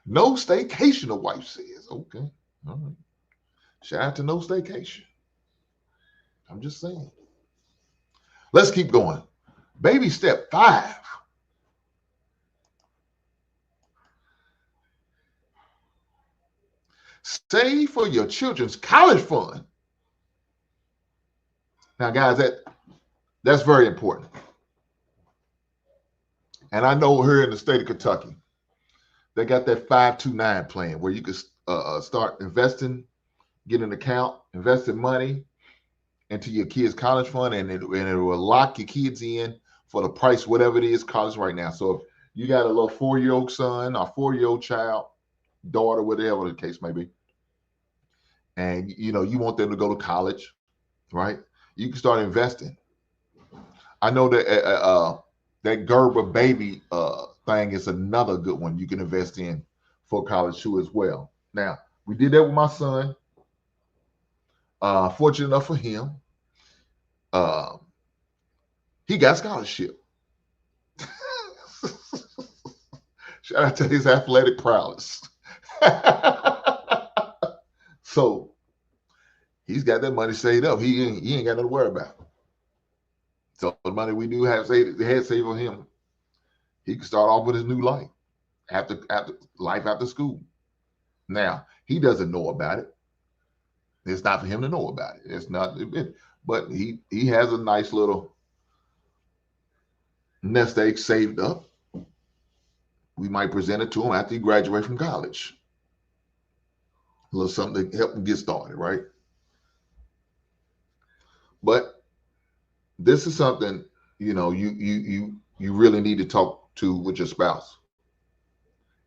No staycation, the wife says. Okay. All right. Shout out to No Staycation. I'm just saying. Let's keep going. Baby step 5. Save for your children's college fund. Now, guys, that's very important. And I know here in the state of Kentucky, they got that 529 plan where you can start investing, get an account, investing money into your kids' college fund, and it will lock your kids in for the price, whatever it is, college right now. So if you got a little 4-year-old son or 4-year-old child, daughter, whatever the case may be, and you want them to go to college, right? You can start investing. I know that that Gerber baby thing is another good one you can invest in for college too as well. Now, we did that with my son. Fortunate enough for him, uh, he got scholarship. Shout out to his athletic prowess. So He's got that money saved up. He ain't got nothing to worry about. So the money we do have saved on him, he can start off with his new life after school. Now he doesn't know about it. It's not for him to know about it. It's not, but he has a nice little nest egg saved up. We might present it to him after he graduates from college. A little something to help him get started, right? But this is something, you really need to talk to with your spouse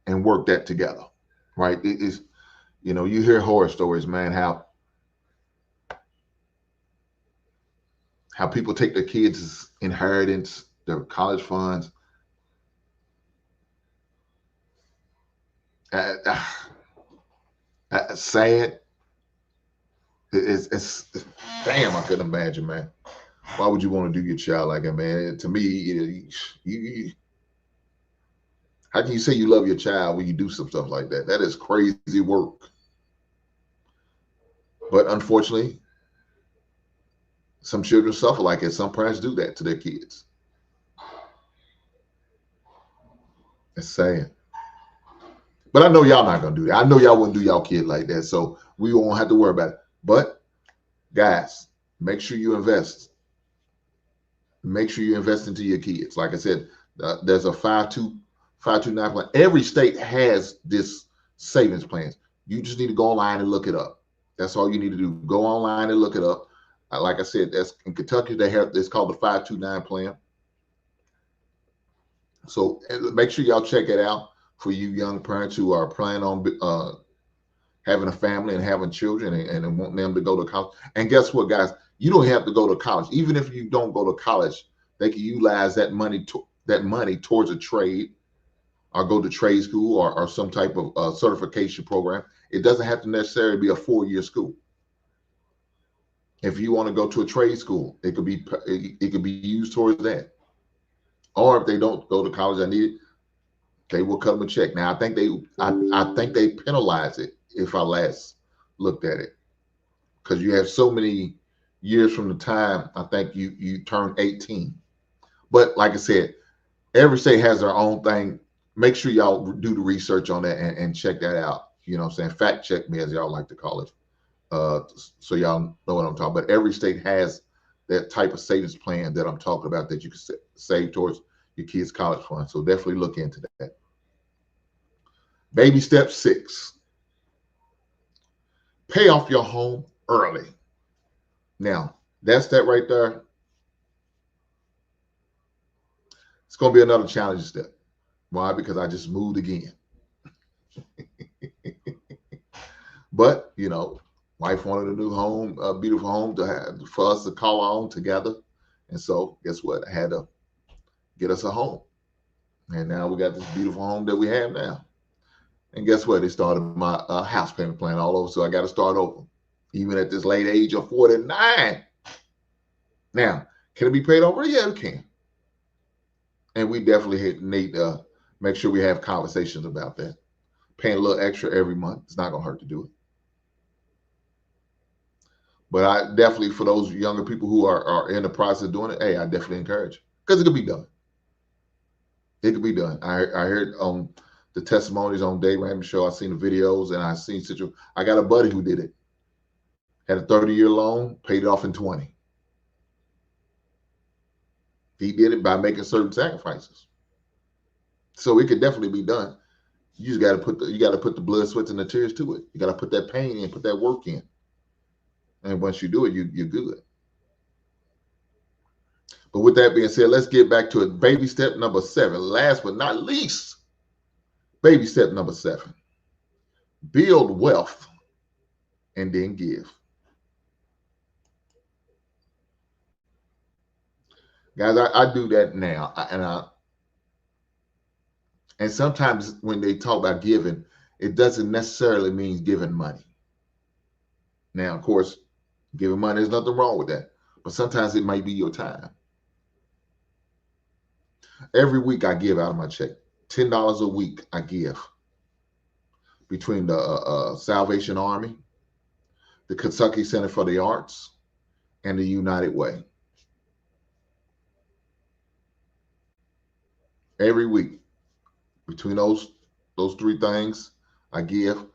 and work that together, right? It is, you hear horror stories, man, how people take their kids' inheritance, their college funds. Sad. It's damn. I couldn't imagine, man. Why would you want to do your child like that, man? To me, how can you say you love your child when you do some stuff like that? That is crazy work. But unfortunately, some children suffer like it. Some parents do that to their kids. It's sad. But I know y'all not gonna do that. I know y'all wouldn't do y'all kid like that, so we won't have to worry about it. But guys, make sure you invest. Make sure you invest into your kids. Like I said, there's a 529 plan. Every state has this savings plan. You just need to go online and look it up. That's all you need to do. Go online and look it up. Like I said, that's in Kentucky. They have it's called the 529 plan. So make sure y'all check it out for you young parents who are planning on having a family and having children and want them to go to college. And guess what, guys? You don't have to go to college. Even if you don't go to college, they can utilize that money towards a trade or go to trade school or some type of certification program. It doesn't have to necessarily be a 4-year school. If you want to go to a trade school, it could be used towards that. Or if they don't go to college, they will cut them a check. Now I think they penalize it if I last looked at it, because you have so many years from the time I think you turn 18. But like I said, every state has their own thing. Make sure y'all do the research on that and check that out. You know what I'm saying? Fact check me, as y'all like to call it. So y'all know what I'm talking about. Every state has that type of savings plan that I'm talking about that you can save towards your kids' college fund. So definitely look into that. Baby step 6. Pay off your home early. Now, that's that right there. It's going to be another challenging step. Why? Because I just moved again. But, wife wanted a new home, a beautiful home for us to call our own together. And so guess what? I had to get us a home. And now we got this beautiful home that we have now. And guess what? They started my house payment plan all over. So I got to start over, even at this late age of 49. Now, can it be paid over? Yeah, it can. And we definitely need to make sure we have conversations about that. Paying a little extra every month, it's not going to hurt to do it. But I definitely, for those younger people who are in the process of doing it, hey, I definitely encourage, because it could be done. It could be done. I heard the testimonies on Dave Ramsey show. I seen the videos, and I seen I got a buddy who did it. Had a 30-year loan, paid it off in 20. He did it by making certain sacrifices. So it could definitely be done. You just got to put the blood, sweat, and the tears to it. You got to put that pain in, put that work in. And once you do it, you're good. But with that being said, let's get back to it. Baby step number 7. Last but not least, baby step number 7. Build wealth and then give. Guys, I do that now. And sometimes when they talk about giving, it doesn't necessarily mean giving money. Now, of course, giving money, there's nothing wrong with that. But sometimes it might be your time. Every week I give out of my check. $10 a week I give between the Salvation Army, the Kentucky Center for the Arts, and the United Way. Every week, between those three things, I give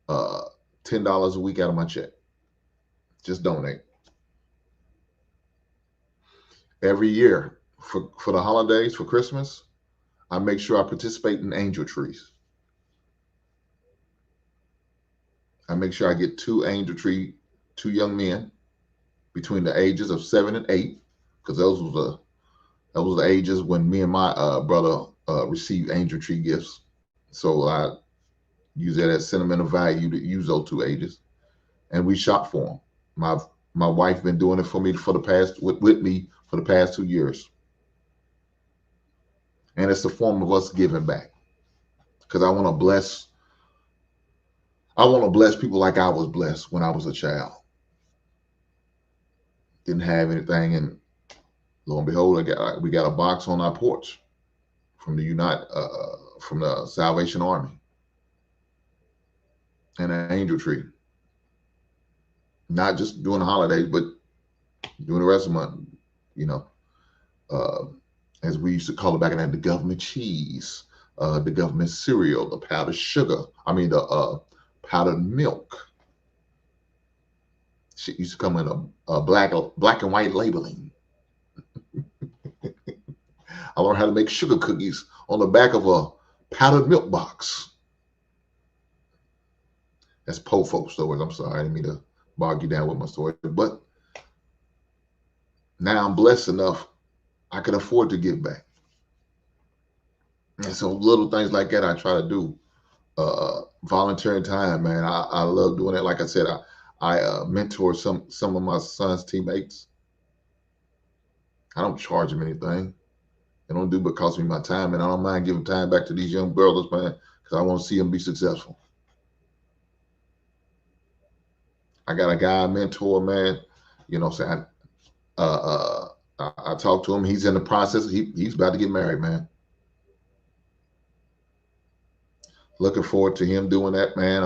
$10 a week out of my check. Just donate. Every year for the holidays, for Christmas, I make sure I participate in angel trees. I make sure I get two young men between the ages of 7 and 8, because those was the ages when me and my brother received angel tree gifts. So I use that as sentimental value to use those two ages, and we shop for them. My wife been doing it for me with me for the past 2 years, and it's a form of us giving back, because I want to bless people like I was blessed when I was a child. Didn't have anything, and lo and behold, we got a box on our porch from the Salvation Army, and an angel tree. Not just during the holidays, but during the rest of the month. As we used to call it back in the government cheese, the government cereal, the powdered sugar. The powdered milk. Shit used to come in a black and white labeling. I learned how to make sugar cookies on the back of a powdered milk box. That's po folk stories. I'm sorry, I didn't mean to bog you down with my story. But now I'm blessed enough, I can afford to give back. And so little things like that I try to do. Volunteering time, man. I love doing it. Like I said, I mentor some of my son's teammates. I don't charge them anything. They don't do but cost me my time, and I don't mind giving time back to these young brothers, man, because I want to see them be successful. I got a guy, a mentor, man. Saying, I talked to him. He's in the process. He's about to get married, man. Looking forward to him doing that, man.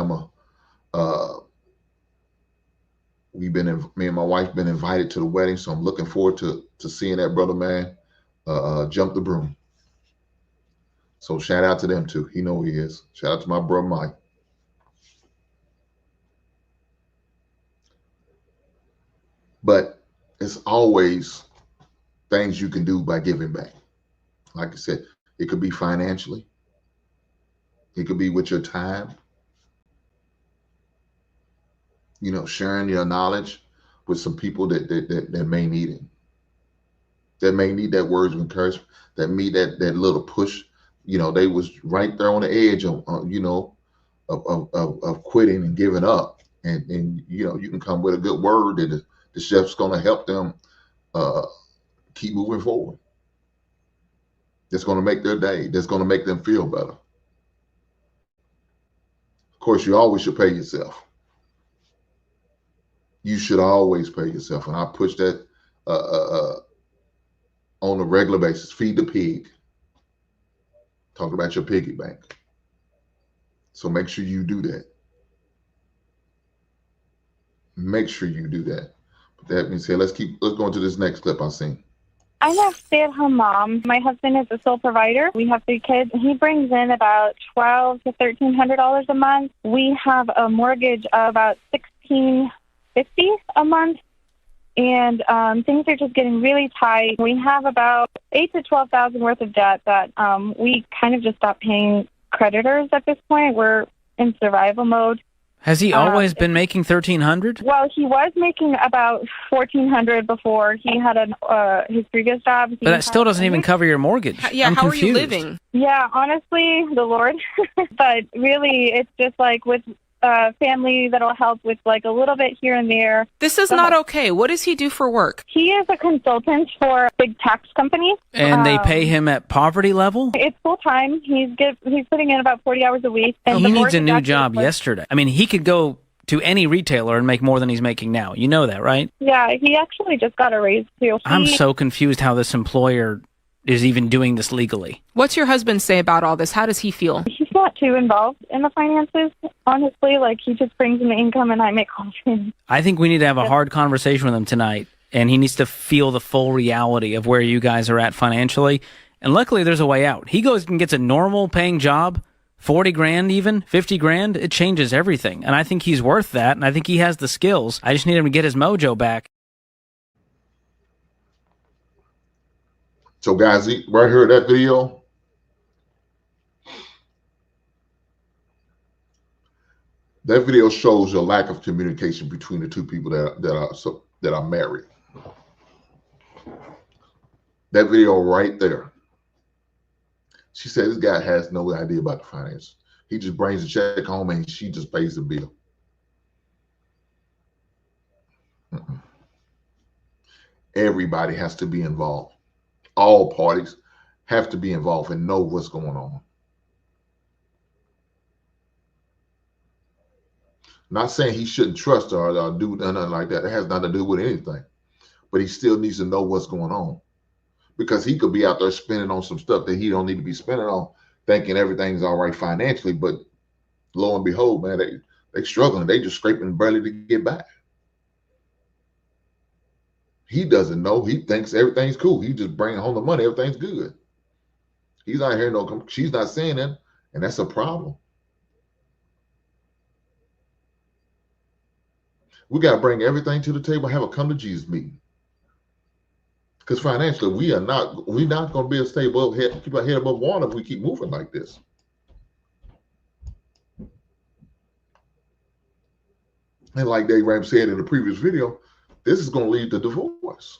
Me and my wife been invited to the wedding, so I'm looking forward to seeing that brother, man, jump the broom. So shout out to them too. He know who he is. Shout out to my brother Mike. But it's always things you can do by giving back. Like I said, it could be financially. It could be with your time. Sharing your knowledge with some people that may need it. That may need that words of encouragement, that need that little push. They was right there on the edge of quitting and giving up. And you can come with a good word that the chef's going to help them keep moving forward. That's going to make their day. That's going to make them feel better. Of course, you always should pay yourself. You should always pay yourself. And I push that on a regular basis. Feed the pig. Talk about your piggy bank. So make sure you do that. Make sure you do that. But that being said, let's go into this next clip I've seen. I'm a stay-at-home mom. My husband is a sole provider. We have 3 kids. He brings in about $1,200 to $1,300 a month. We have a mortgage of about $1,650 a month, and things are just getting really tight. We have about $8,000 to $12,000 worth of debt that we kind of just stopped paying creditors at this point. We're in survival mode. Has he always been making $1,300? Well, he was making about $1,400 before. He had his previous job. But that still doesn't even cover your mortgage. I'm how confused. are you living? Yeah, honestly, the Lord. But really, it's just like with family that'll help with like a little bit here and there. This is not okay. What does he do for work? He is a consultant for a big tax company. And they pay him at poverty level? It's full time. He's putting in about 40 hours a week. And he needs a new job yesterday. I mean, he could go to any retailer and make more than he's making now. You know that, right? Yeah, he actually just got a raise too. I'm so confused how this employer is even doing this legally. What's your husband say about all this? How does he feel? He feels not too involved in the finances, honestly. Like, he just brings in the income and I make coffee. I think we need to have a hard conversation with him tonight, and he needs to feel the full reality of where you guys are at financially. And luckily, there's a way out. He goes and gets a normal paying job, 40 grand even, 50 grand. It changes everything. And I think he's worth that, and I think he has the skills. I just need him to get his mojo back. So, guys, right here, that video, that video shows a lack of communication between the two people that are married. That video right there. She said this guy has no idea about the finance. He just brings the check home and she just pays the bill. Everybody has to be involved. All parties have to be involved and know what's going on. Not saying he shouldn't trust her or do nothing like that. It has nothing to do with anything. But he still needs to know what's going on. Because he could be out there spending on some stuff that he don't need to be spending on, thinking everything's all right financially. But lo and behold, man, they struggling. They just scraping barely to get by. He doesn't know. He thinks everything's cool. He just bringing home the money. Everything's good. He's not hearing she's not saying that. And that's a problem. We got to bring everything to the table, have a come to Jesus meeting. Because financially, we're not going to be able to stay above keep our head above water if we keep moving like this. And like Dave Ramsey said in the previous video, this is going to lead to divorce.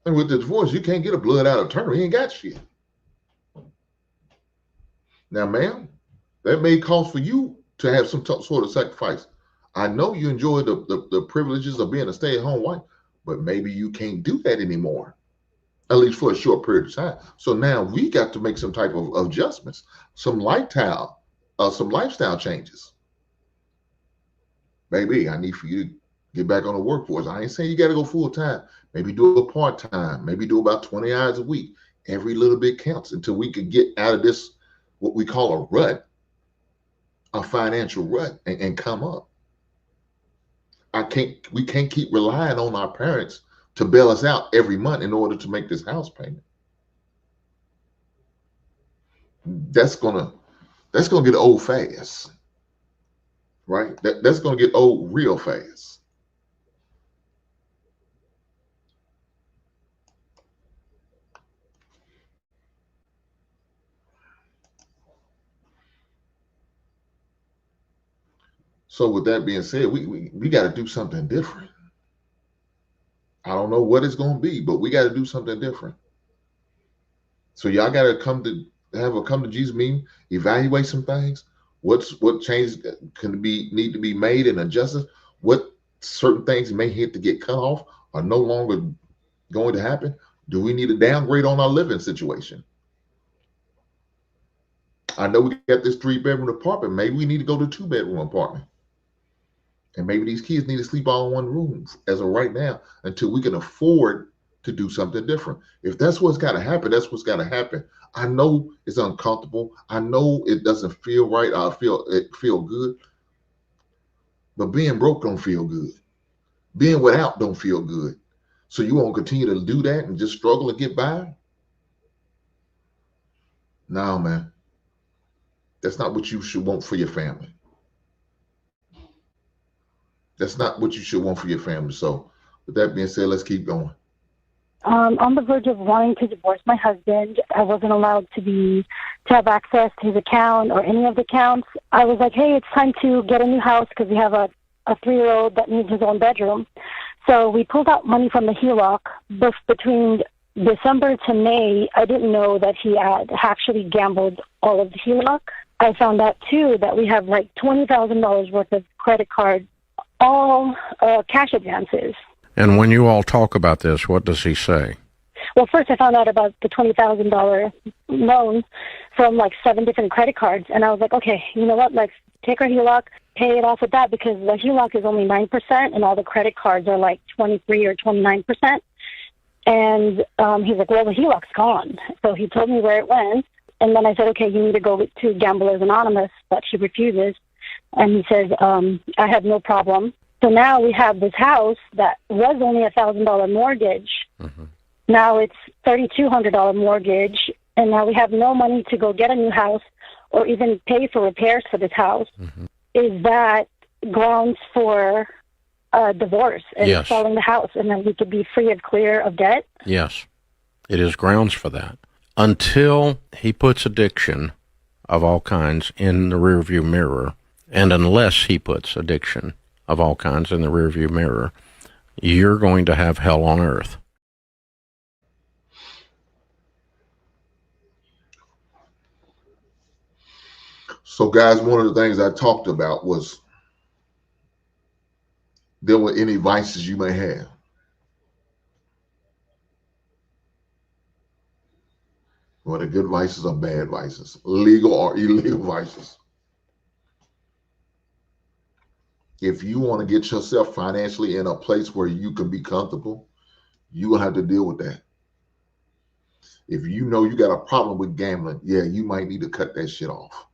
And with the divorce, you can't get a blood out of attorney. He ain't got shit. Now, ma'am, that may cause for you to have some sort of sacrifice. I know you enjoy the privileges of being a stay-at-home wife, but maybe you can't do that anymore, at least for a short period of time. So now we got to make some type of adjustments, some lifestyle changes. Baby, I need for you to get back on the workforce. I ain't saying you got to go full-time. Maybe do a part-time. Maybe do about 20 hours a week. Every little bit counts until we can get out of this, what we call a rut, a financial rut, and come up. We can't keep relying on our parents to bail us out every month in order to make this house payment. That's gonna get old fast, right? That's gonna get old real fast. So with that being said, we got to do something different. I don't know what it's going to be, but we got to do something different. So y'all got to have a come to Jesus meeting, evaluate some things. What changes need to be made and adjusted? What certain things may have to get cut off are no longer going to happen? Do we need to downgrade on our living situation? I know we got this 3-bedroom apartment. Maybe we need to go to 2-bedroom apartment. And maybe these kids need to sleep all in one room as of right now until we can afford to do something different. If that's what's got to happen, that's what's got to happen. I know it's uncomfortable. I know it doesn't feel right. It feel good. But being broke don't feel good. Being without don't feel good. So you won't continue to do that and just struggle to get by? No, man. That's not what you should want for your family. That's not what you should want for your family. So with that being said, let's keep going. On the verge of wanting to divorce my husband. I wasn't allowed to have access to his account or any of the accounts. I was like, hey, it's time to get a new house because we have a 3-year-old that needs his own bedroom. So we pulled out money from the HELOC. But between December to May, I didn't know that he had actually gambled all of the HELOC. I found out, too, that we have like $20,000 worth of credit cards, all cash advances. And when you all talk about this, what does he say? Well, first I found out about the $20,000 loan from like 7 different credit cards. And I was like, okay, you know what? Let's take our HELOC, pay it off with that because the HELOC is only 9% and all the credit cards are like 23 or 29%. And he's like, well, the HELOC's gone. So he told me where it went. And then I said, okay, you need to go to Gamblers Anonymous, but she refuses. And he says, I have no problem. So now we have this house that was only $1,000 mortgage. Mm-hmm. Now it's $3,200 mortgage. And now we have no money to go get a new house or even pay for repairs for this house. Mm-hmm. Is that grounds for divorce and selling the house, and then we could be free and clear of debt? Yes, it is grounds for that. Until he puts addiction of all kinds in the rearview mirror, and unless he puts addiction of all kinds in the rearview mirror, you're going to have hell on earth. So, guys, one of the things I talked about was dealing with any vices you may have. Whether good vices or bad vices, legal or illegal vices. If you want to get yourself financially in a place where you can be comfortable, you will have to deal with that. If you know you got a problem with gambling, yeah, you might need to cut that shit off.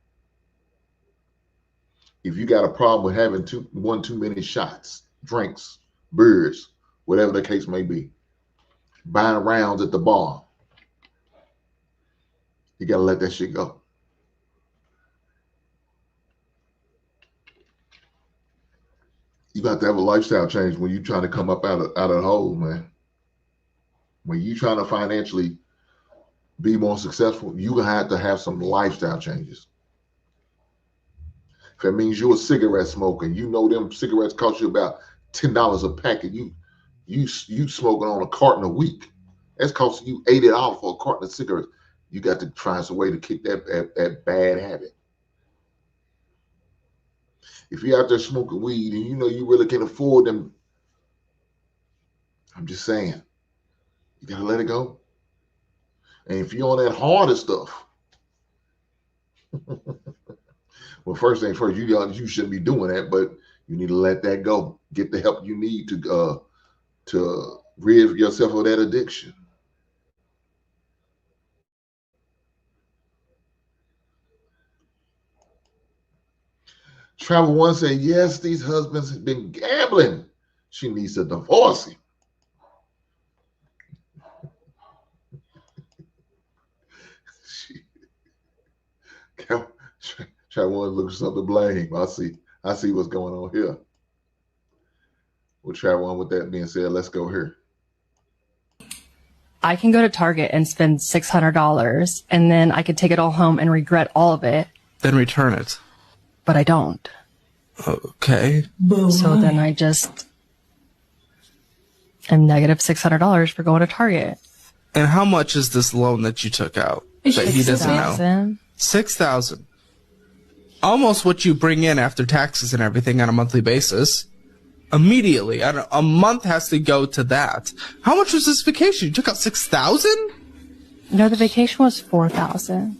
If you got a problem with having one too many shots, drinks, beers, whatever the case may be, buying rounds at the bar, you got to let that shit go. You got to have a lifestyle change when you're trying to come up out of the hole, man. When you're trying to financially be more successful, you have to have some lifestyle changes. If that means you're a cigarette smoker, you know them cigarettes cost you about $10 a packet. You smoking on a carton a week. That's costing you $80 for a carton of cigarettes. You got to find some way to kick that bad habit. If you're out there smoking weed and you know you really can't afford them, I'm just saying, you got to let it go. And if you're on that harder stuff, well, first things first, you shouldn't be doing that, but you need to let that go. Get the help you need to rid yourself of that addiction. Travel One said, yes, these husbands have been gambling. She needs to divorce him. Travel One looks for something to blame. I see what's going on here. We'll Travel One, with that being said, let's go here. I can go to Target and spend $600 and then I could take it all home and regret all of it. Then return it. But I don't. Okay. So then I just am negative $600 for going to Target. And how much is this loan that you took out that he doesn't know? $6,000. Almost what you bring in after taxes and everything on a monthly basis. Immediately. A month has to go to that. How much was this vacation? You took out $6,000? No, the vacation was $4,000.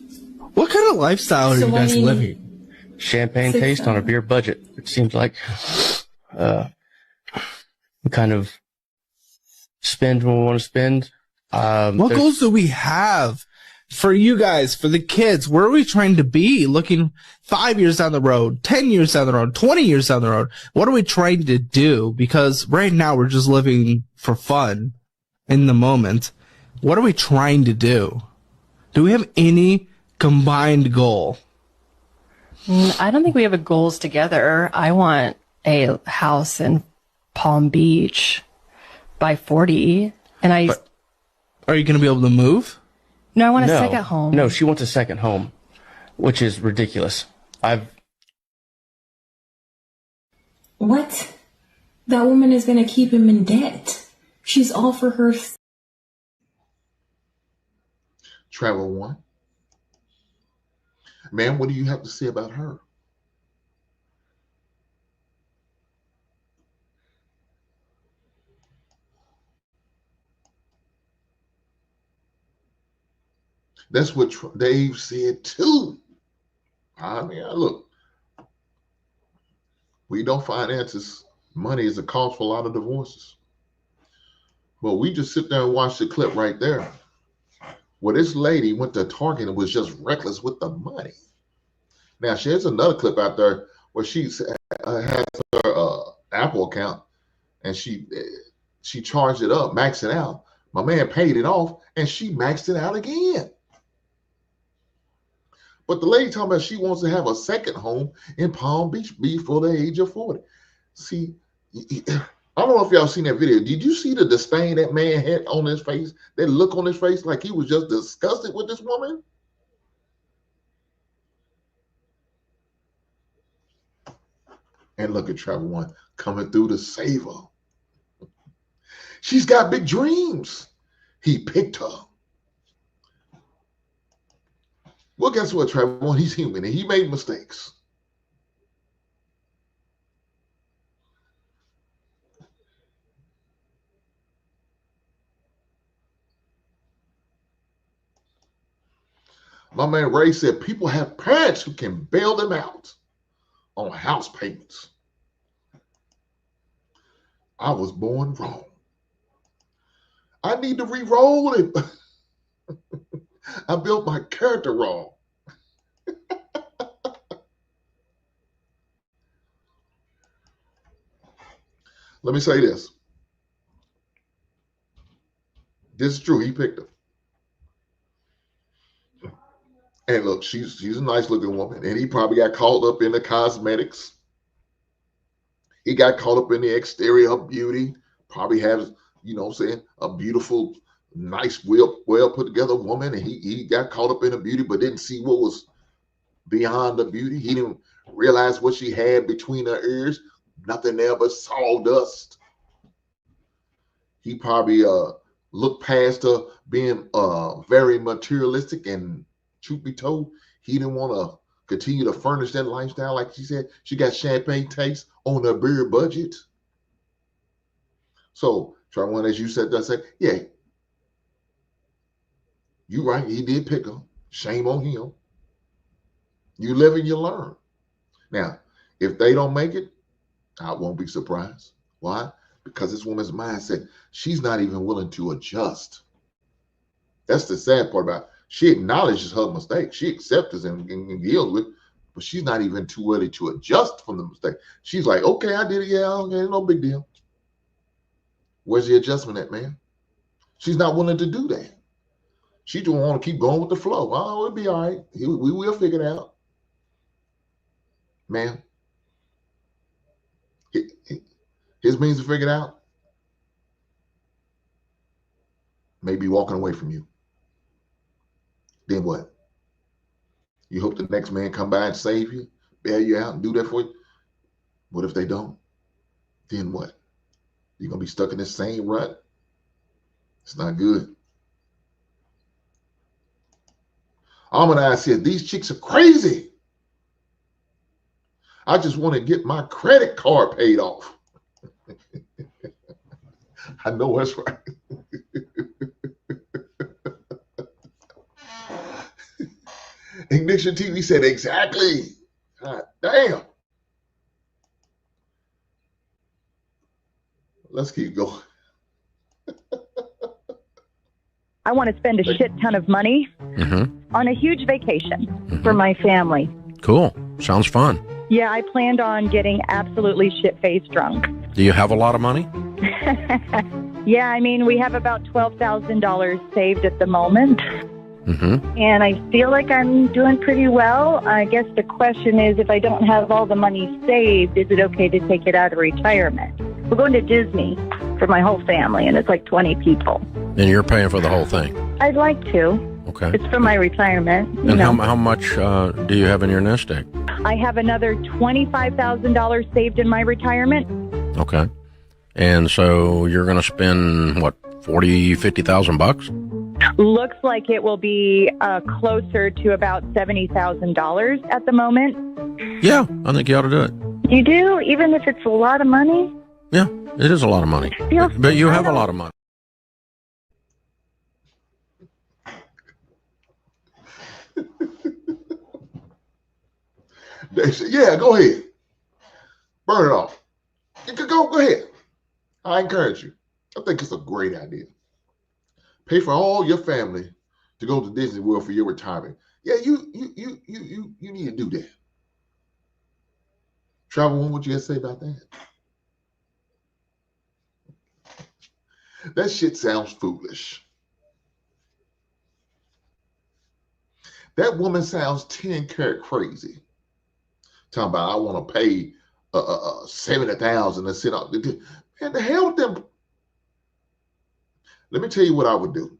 What kind of lifestyle are you guys living? Champagne taste on a beer budget. It seems like we kind of spend when we want to spend. What goals do we have for you guys, for the kids? Where are we trying to be looking 5 years down the road, 10 years down the road, 20 years down the road? What are we trying to do? Because right now we're just living for fun in the moment. What are we trying to do? Do we have any combined goal? I don't think we have a goals together. I want a house in Palm Beach by 40. But are you going to be able to move? No, I want a second home. No, she wants a second home, which is ridiculous. What? That woman is going to keep him in debt. She's all for her. Travel One. Man, what do you have to say about her? That's what Dave said too. I mean, look, we don't finances. Money is a cause for a lot of divorces. But we just sit there and watch the clip right there. Well, this lady went to Target and was just reckless with the money. Now, she has another clip out there where she has her Apple account, and she charged it up, maxed it out. My man paid it off, and she maxed it out again. But the lady talking about she wants to have a second home in Palm Beach before the age of 40. See, I don't know if y'all seen that video. Did you see the disdain that man had on his face? That look on his face like he was just disgusted with this woman? And look at Travel One coming through to save her. She's got big dreams. He picked her. Well, guess what, Travel One? He's human and he made mistakes. My man Ray said people have parents who can bail them out on house payments. I was born wrong. I need to re-roll it. I built my character wrong. Let me say this. This is true. He picked her. And look, she's a nice looking woman. And he probably got caught up in the cosmetics. He got caught up in the exterior of beauty. Probably has, you know what I'm saying, a beautiful, nice, well put together woman. And he got caught up in the beauty, but didn't see what was beyond the beauty. He didn't realize what she had between her ears. Nothing there but sawdust. He probably looked past her being very materialistic, and truth be told, he didn't want to continue to furnish that lifestyle. Like she said, she got champagne taste on her beer budget. So, try one, as you said, I said, yeah, you're right. He did pick her. Shame on him. You live and you learn. Now, if they don't make it, I won't be surprised. Why? Because this woman's mindset, she's not even willing to adjust. That's the sad part about it. She acknowledges her mistake. She accepts it and deals with it, but she's not even too ready to adjust from the mistake. She's like, okay, I did it. Yeah, okay, no big deal. Where's the adjustment at, man? She's not willing to do that. She just want to keep going with the flow. Oh, it'll be all right. We will figure it out. Man, his means to figure it out maybe walking away from you. Then what? You hope the next man come by and save you, bail you out, and do that for you? What if they don't? Then what? You're going to be stuck in this same rut? It's not good. Almond said, these chicks are crazy. I just want to get my credit card paid off. I know that's right. Ignition TV said, exactly. God damn. Let's keep going. I want to spend a shit ton of money on a huge vacation for my family. Cool. Sounds fun. Yeah, I planned on getting absolutely shit-faced drunk. Do you have a lot of money? Yeah, I mean, we have about $12,000 saved at the moment. And I feel like I'm doing pretty well. I guess the question is, if I don't have all the money saved, is it okay to take it out of retirement? We're going to Disney for my whole family, and it's like 20 people. And you're paying for the whole thing? I'd like to. Okay. It's for my retirement. And how much do you have in your nest egg? I have another $25,000 saved in my retirement. Okay. And so you're going to spend, what, $50,000? Looks like it will be closer to about $70,000 at the moment. Yeah, I think you ought to do it. You do? Even if it's a lot of money? Yeah, it is a lot of money. But you have a lot of money. They said, yeah, go ahead. Burn it off. You could go ahead. I encourage you. I think it's a great idea. Pay for all your family to go to Disney World for your retirement. Yeah, you need to do that. Travel, what you have to say about that? That shit sounds foolish. That woman sounds 10 karat crazy. Talking about I want to pay $70,000 to sit out. Man, the hell with them. Let me tell you what I would do.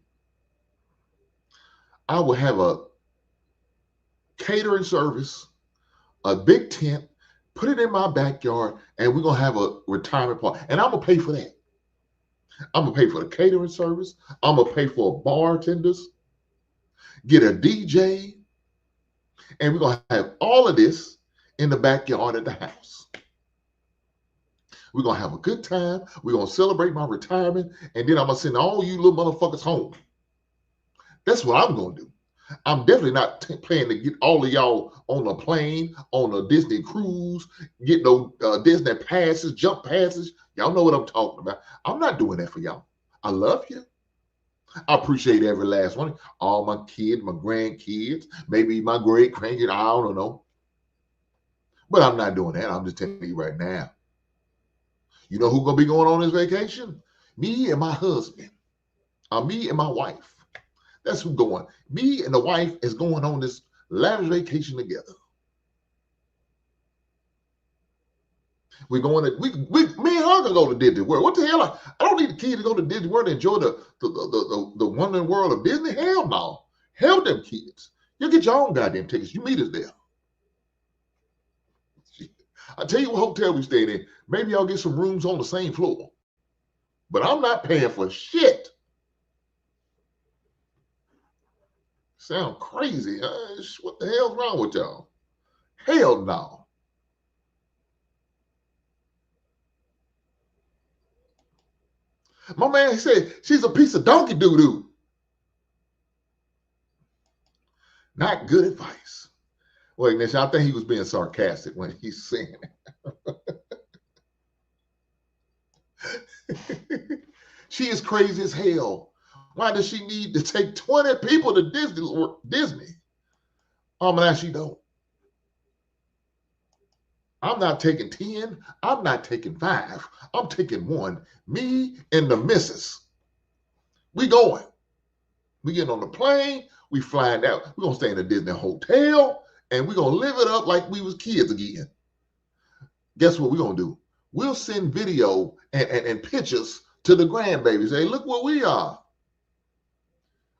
I would have a catering service, a big tent, put it in my backyard, and we're gonna have a retirement party. And I'm gonna pay for that. I'm gonna pay for the catering service. I'm gonna pay for bartenders, get a DJ, and we're gonna have all of this in the backyard at the house. We're gonna have a good time. We're gonna celebrate my retirement, and then I'm gonna send all you little motherfuckers home. That's what I'm gonna do. I'm definitely not planning to get all of y'all on a plane, on a Disney cruise, get no Disney passes, jump passes. Y'all know what I'm talking about. I'm not doing that for y'all. I love you. I appreciate every last one. All my kids, my grandkids, maybe my great grandkids. I don't know. But I'm not doing that. I'm just telling you right now. You know who's going to be going on this vacation? Me and my husband. Me and my wife. That's who's going. Me and the wife is going on this lavish vacation together. We're going to, me and her gonna go to Disney World. What the hell? I don't need the kids to go to Disney World and enjoy the wondering world of Disney. Hell no. Hell them kids. You get your own goddamn tickets. You meet us there. I tell you what hotel we stayed in. Maybe y'all get some rooms on the same floor. But I'm not paying for shit. Sound crazy. What the hell's wrong with y'all? Hell no. My man said she's a piece of donkey doo-doo. Not good advice. Well, Ignition, I think he was being sarcastic when he's saying it. She is crazy as hell. Why does she need to take 20 people to Disney? Man, she don't. I'm not taking 10. I'm not taking 5. I'm taking 1. Me and the missus. We going. We getting on the plane. We flying out. We're going to stay in a Disney hotel. And we're going to live it up like we was kids again. Guess what we're going to do? We'll send video and pictures to the grandbabies. Hey, look where we are.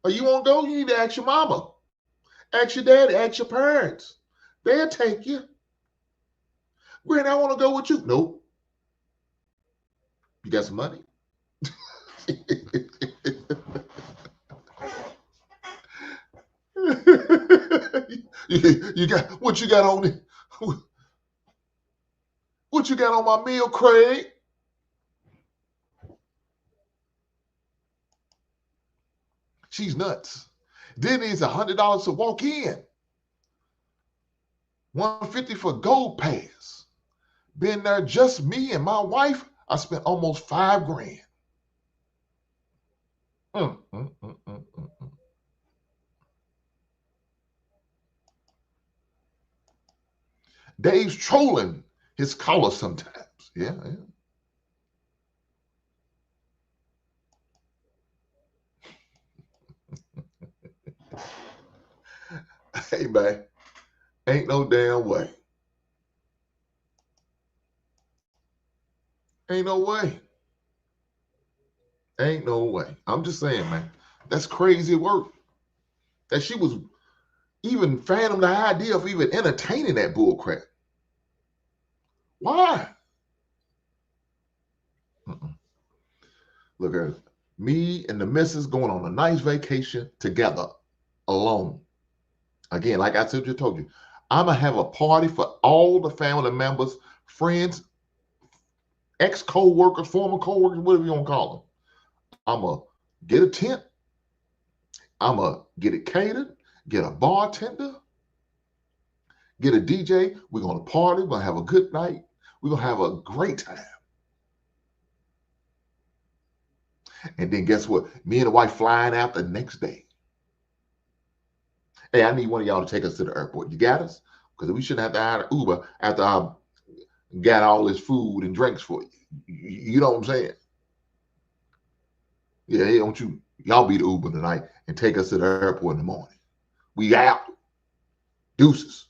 Oh, you won't go? You need to ask your mama. Ask your daddy. Ask your parents. They'll take you. Granny, I want to go with you. Nope. You got some money? you got what you got on it? What you got on my meal, Craig? She's nuts. Then it's $100 to walk in. $150 for gold pass. Been there just me and my wife. I spent almost $5,000. Dave's trolling his caller sometimes. Yeah. Hey, man. Ain't no damn way. Ain't no way. Ain't no way. I'm just saying, man. That's crazy work. That she was even fathomed the idea of even entertaining that bullcrap. Why? Look at me and the missus going on a nice vacation together, alone. Again, like I just told you, I'm going to have a party for all the family members, friends, ex-co-workers, former co-workers, whatever you want to call them. I'm going to get a tent. I'm going to get it catered, get a bartender, get a DJ. We're going to party. We're going to have a good night. We're going to have a great time. And then guess what? Me and the wife flying out the next day. Hey, I need one of y'all to take us to the airport. You got us? Because we shouldn't have to hire Uber after I got all this food and drinks for you. You know what I'm saying? Yeah, hey, don't y'all be the Uber tonight and take us to the airport in the morning. We out. Deuces.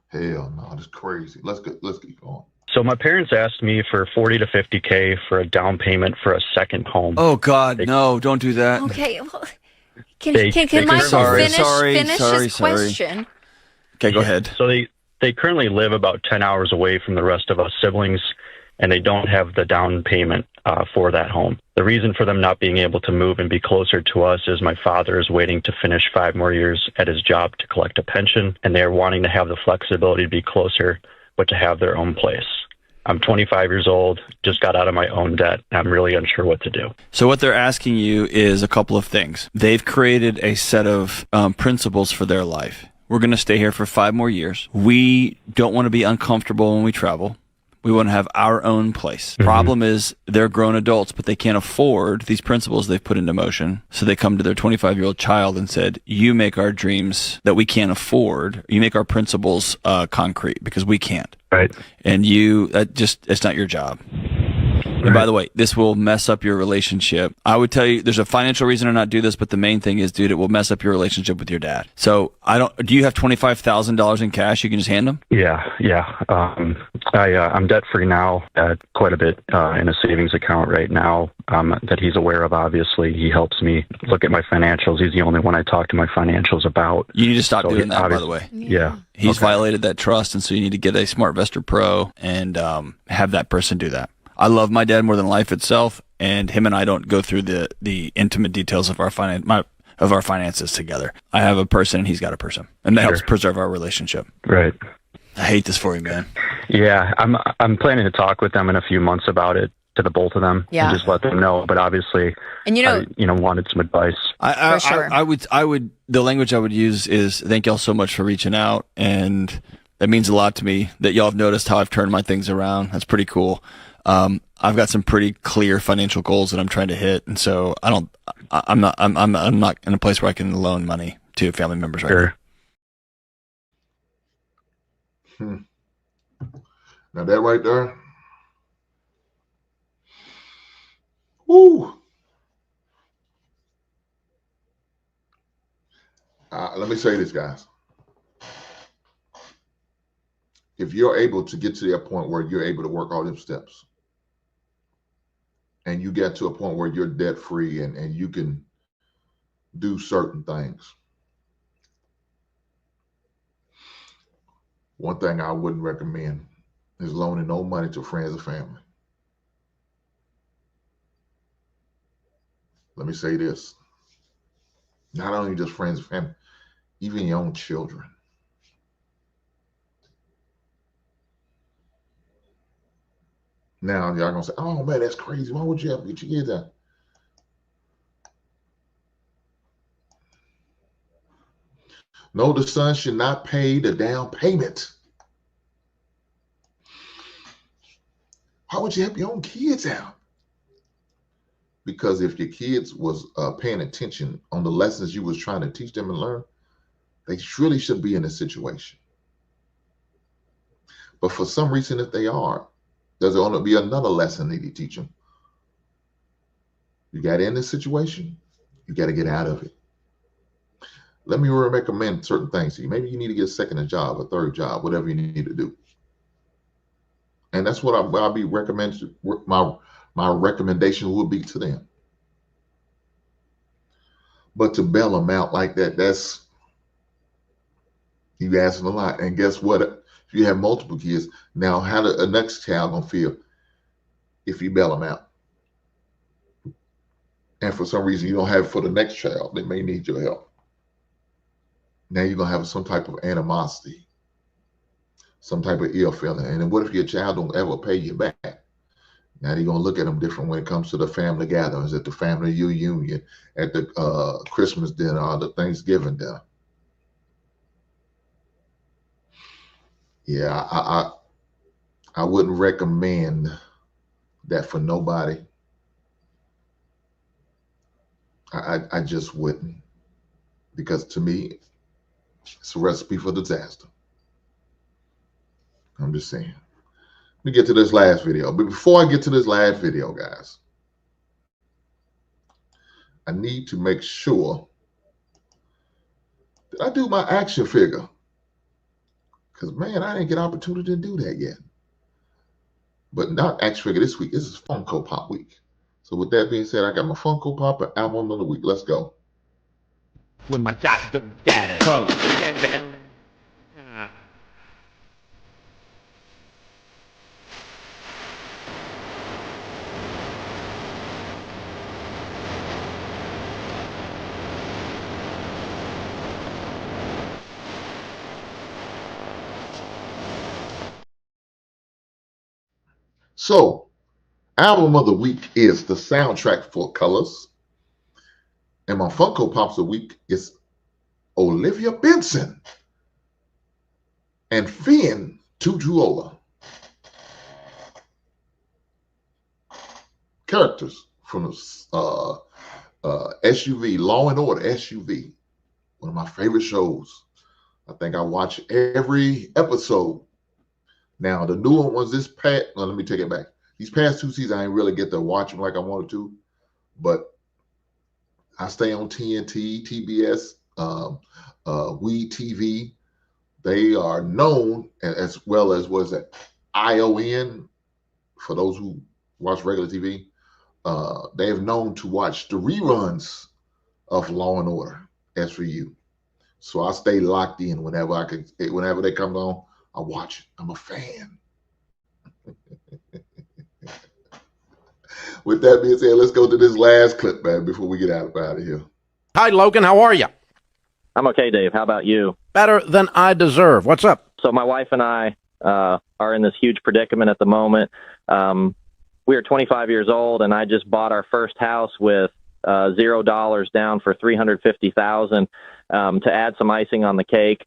Hell no, that's crazy. Let's keep going. So my parents asked me for $40 to $50K for a down payment for a second home. Oh God, no! Don't do that. Okay, well, can Michael finish his question? Okay, go ahead. So they currently live about 10 hours away from the rest of us siblings, and they don't have the down payment for that home. The reason for them not being able to move and be closer to us is my father is waiting to finish 5 more years at his job to collect a pension, and they're wanting to have the flexibility to be closer, but to have their own place. I'm 25 years old, just got out of my own debt. I'm really unsure what to do. So what they're asking you is a couple of things. They've created a set of principles for their life. We're going to stay here for 5 more years. We don't want to be uncomfortable when we travel. We want to have our own place. Mm-hmm. Problem is they're grown adults, but they can't afford these principles they've put into motion. So they come to their 25-year-old child and said, you make our dreams that we can't afford. You make our principles concrete because we can't. Right. And it's not your job. And by the way, this will mess up your relationship. I would tell you there's a financial reason to not do this, but the main thing is, dude, it will mess up your relationship with your dad. So do you have $25,000 in cash you can just hand him? Yeah. I'm debt free now, quite a bit in a savings account right now that he's aware of. Obviously, he helps me look at my financials. He's the only one I talk to my financials about. You need to stop doing that, by the way. Yeah. He's violated that trust, and so you need to get a SmartVestor Pro and have that person do that. I love my dad more than life itself, and him and I don't go through the intimate details of our finances together. I have a person, and he's got a person, and that helps preserve our relationship. Right. I hate this for you, man. Yeah, I'm planning to talk with them in a few months about it, to the both of them, and just let them know. But obviously, and I wanted some advice. For sure. I would. The language I would use is thank y'all so much for reaching out, and that means a lot to me that y'all have noticed how I've turned my things around. That's pretty cool. I've got some pretty clear financial goals that I'm trying to hit, and so I'm not in a place where I can loan money to family members right now. Now that right there, woo. Let me say this, guys. If you're able to get to that point where you're able to work all them steps, and you get to a point where you're debt free and you can do certain things, one thing I wouldn't recommend is loaning no money to friends or family. Let me say this. Not only just friends and family, even your own children. Now, y'all going to say, oh, man, that's crazy. Why would you have to get your kids out? No, the son should not pay the down payment. Why would you help your own kids out? Because if your kids was paying attention on the lessons you was trying to teach them and learn, they really should be in this situation. But for some reason, if they are, there's going to be another lesson that you teach them. You got in this situation, you got to get out of it. Let me recommend certain things to you. Maybe you need to get a second job, a third job, whatever you need to do. And that's what I'll be recommending. My recommendation would be to them. But to bail them out like that, that's you asking a lot. And guess what? If you have multiple kids, now how the next child gonna feel if you bail them out? And for some reason you don't have it for the next child, they may need your help. Now you're gonna have some type of animosity, some type of ill feeling. And then what if your child don't ever pay you back? Now you're gonna look at them different when it comes to the family gatherings, at the family reunion, at the Christmas dinner, or the Thanksgiving dinner. Yeah, I wouldn't recommend that for nobody. I just wouldn't, because to me, it's a recipe for disaster. I'm just saying. Let me get to this last video. But before I get to this last video, guys, I need to make sure that I do my action figure. Because, man, I didn't get an opportunity to do that yet. But not action figure this week. This is Funko Pop week. So with that being said, I got my Funko Pop and album of the week. Let's go. With my doctor dad. So, album of the week is the soundtrack for Colors. And my Funko Pops of the week is Olivia Benson and Finn Tutola. Characters from the SUV, Law and Order SUV. One of my favorite shows. I think I watch every episode. Now, the new one was this past, no, let me take it back. These past 2 seasons, I didn't really get to watch them like I wanted to, but I stay on TNT, TBS, We TV. They are known, as well as, what is that, ION, for those who watch regular TV. They have known to watch the reruns of Law and Order SVU. So I stay locked in whenever they come on, I watch it. I'm a fan. With that being said, let's go to this last clip, man, before we get out of here. Hi, Logan. How are you? I'm okay, Dave. How about you? Better than I deserve. What's up? So my wife and I are in this huge predicament at the moment. We are 25 years old, and I just bought our first house with $0 down for $350,000. To add some icing on the cake,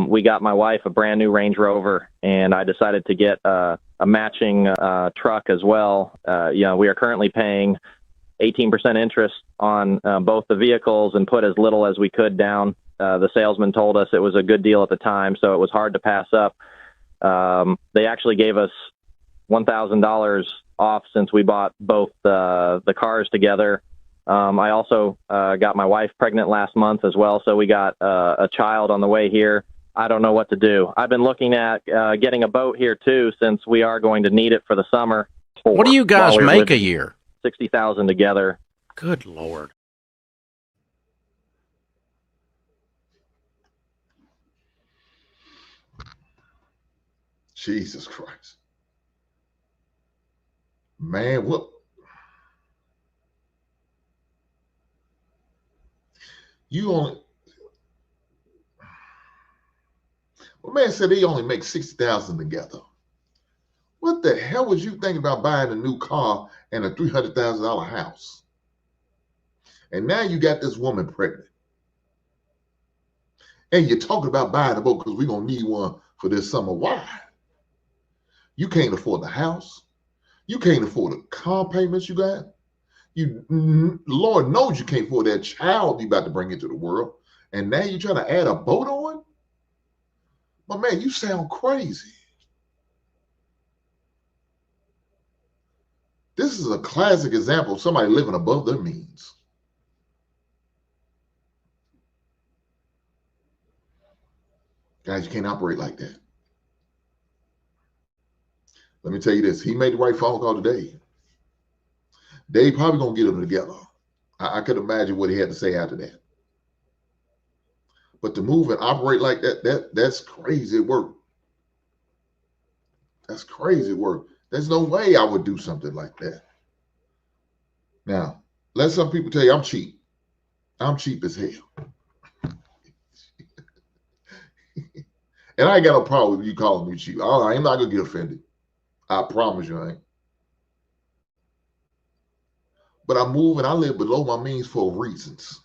we got my wife a brand new Range Rover, and I decided to get a matching truck as well. We are currently paying 18% interest on both the vehicles and put as little as we could down. The salesman told us it was a good deal at the time, so it was hard to pass up. They actually gave us $1,000 off since we bought both the cars together. I also got my wife pregnant last month as well, so we got a child on the way here. I don't know what to do. I've been looking at getting a boat here too, since we are going to need it for the summer. What do you guys make a year? $60,000 together. Good Lord. Jesus Christ. Man, what? You only, well, man said he only makes $60,000 together. What the hell was you thinking about buying a new car and a $300,000 house? And now you got this woman pregnant. And you're talking about buying a boat because we're going to need one for this summer. Why? You can't afford the house. You can't afford the car payments you got. Lord knows you can't afford that child you about to bring into the world. And now you're trying to add a boat on? My man, you sound crazy. This is a classic example of somebody living above their means. Guys, you can't operate like that. Let me tell you this. He made the right phone call today. They probably going to get them together. I could imagine what he had to say after that. But to move and operate like that's crazy work. That's crazy work. There's no way I would do something like that. Now, let some people tell you I'm cheap. I'm cheap as hell. And I ain't got no problem with you calling me cheap. I'm not going to get offended. I promise you I ain't. But I move and I live below my means for reasons.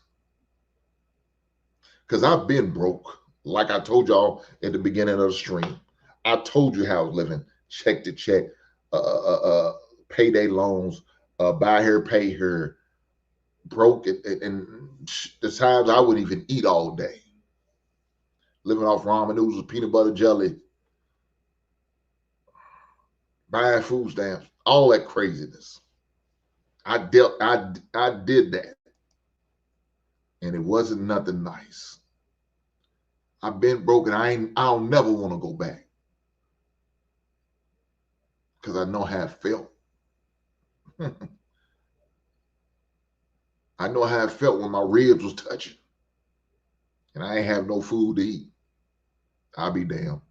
Because I've been broke. Like I told y'all at the beginning of the stream. I told you how I was living. Check to check. Payday loans. Buy here, pay here. broke, and the times I wouldn't even eat all day. Living off ramen noodles, peanut butter jelly, buying food stamps, all that craziness. I did that, and it wasn't nothing nice. I've been broken. I'll never want to go back because I know how it felt. I know how it felt when my ribs was touching, and I ain't have no food to eat. I'll be damned.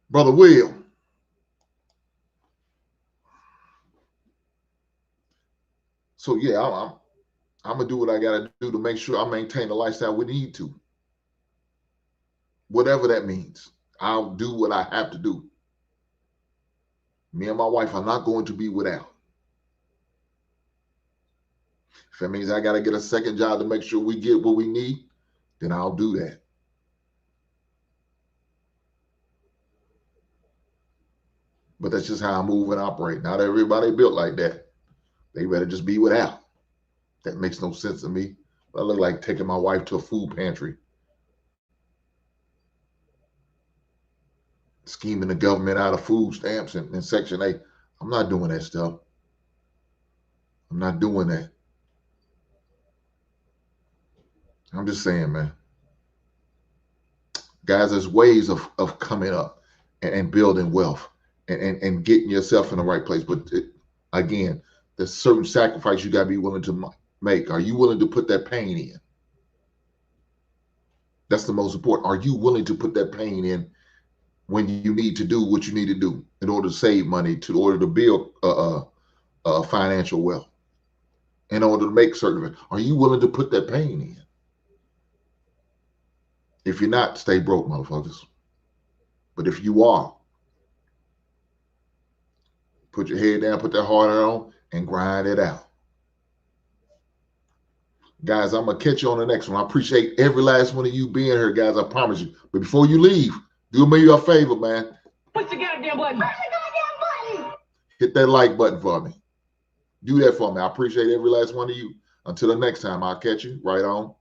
Brother Will. So yeah, I'm gonna do what I gotta do to make sure I maintain the lifestyle we need to. Whatever that means, I'll do what I have to do. Me and my wife are not going to be without. If that means I gotta get a second job to make sure we get what we need, then I'll do that. But that's just how I move and operate. Not everybody built like that. They better just be without. That makes no sense to me. I look like taking my wife to a food pantry, scheming the government out of food stamps and Section 8. I'm not doing that stuff. I'm not doing that. I'm just saying, man. Guys, there's ways of coming up and building wealth and getting yourself in the right place. But again, there's certain sacrifice you got to be willing to make. Are you willing to put that pain in? That's the most important. Are you willing to put that pain in when you need to do what you need to do in order to save money, in order to build financial wealth, in order to make certain? Are you willing to put that pain in? If you're not, stay broke, motherfuckers. But if you are, put your head down, put that heart on, and grind it out. Guys, I'm going to catch you on the next one. I appreciate every last one of you being here, guys. I promise you. But before you leave, do me a favor, man. Push the goddamn button. Push the goddamn button. Hit that like button for me. Do that for me. I appreciate every last one of you. Until the next time, I'll catch you right on.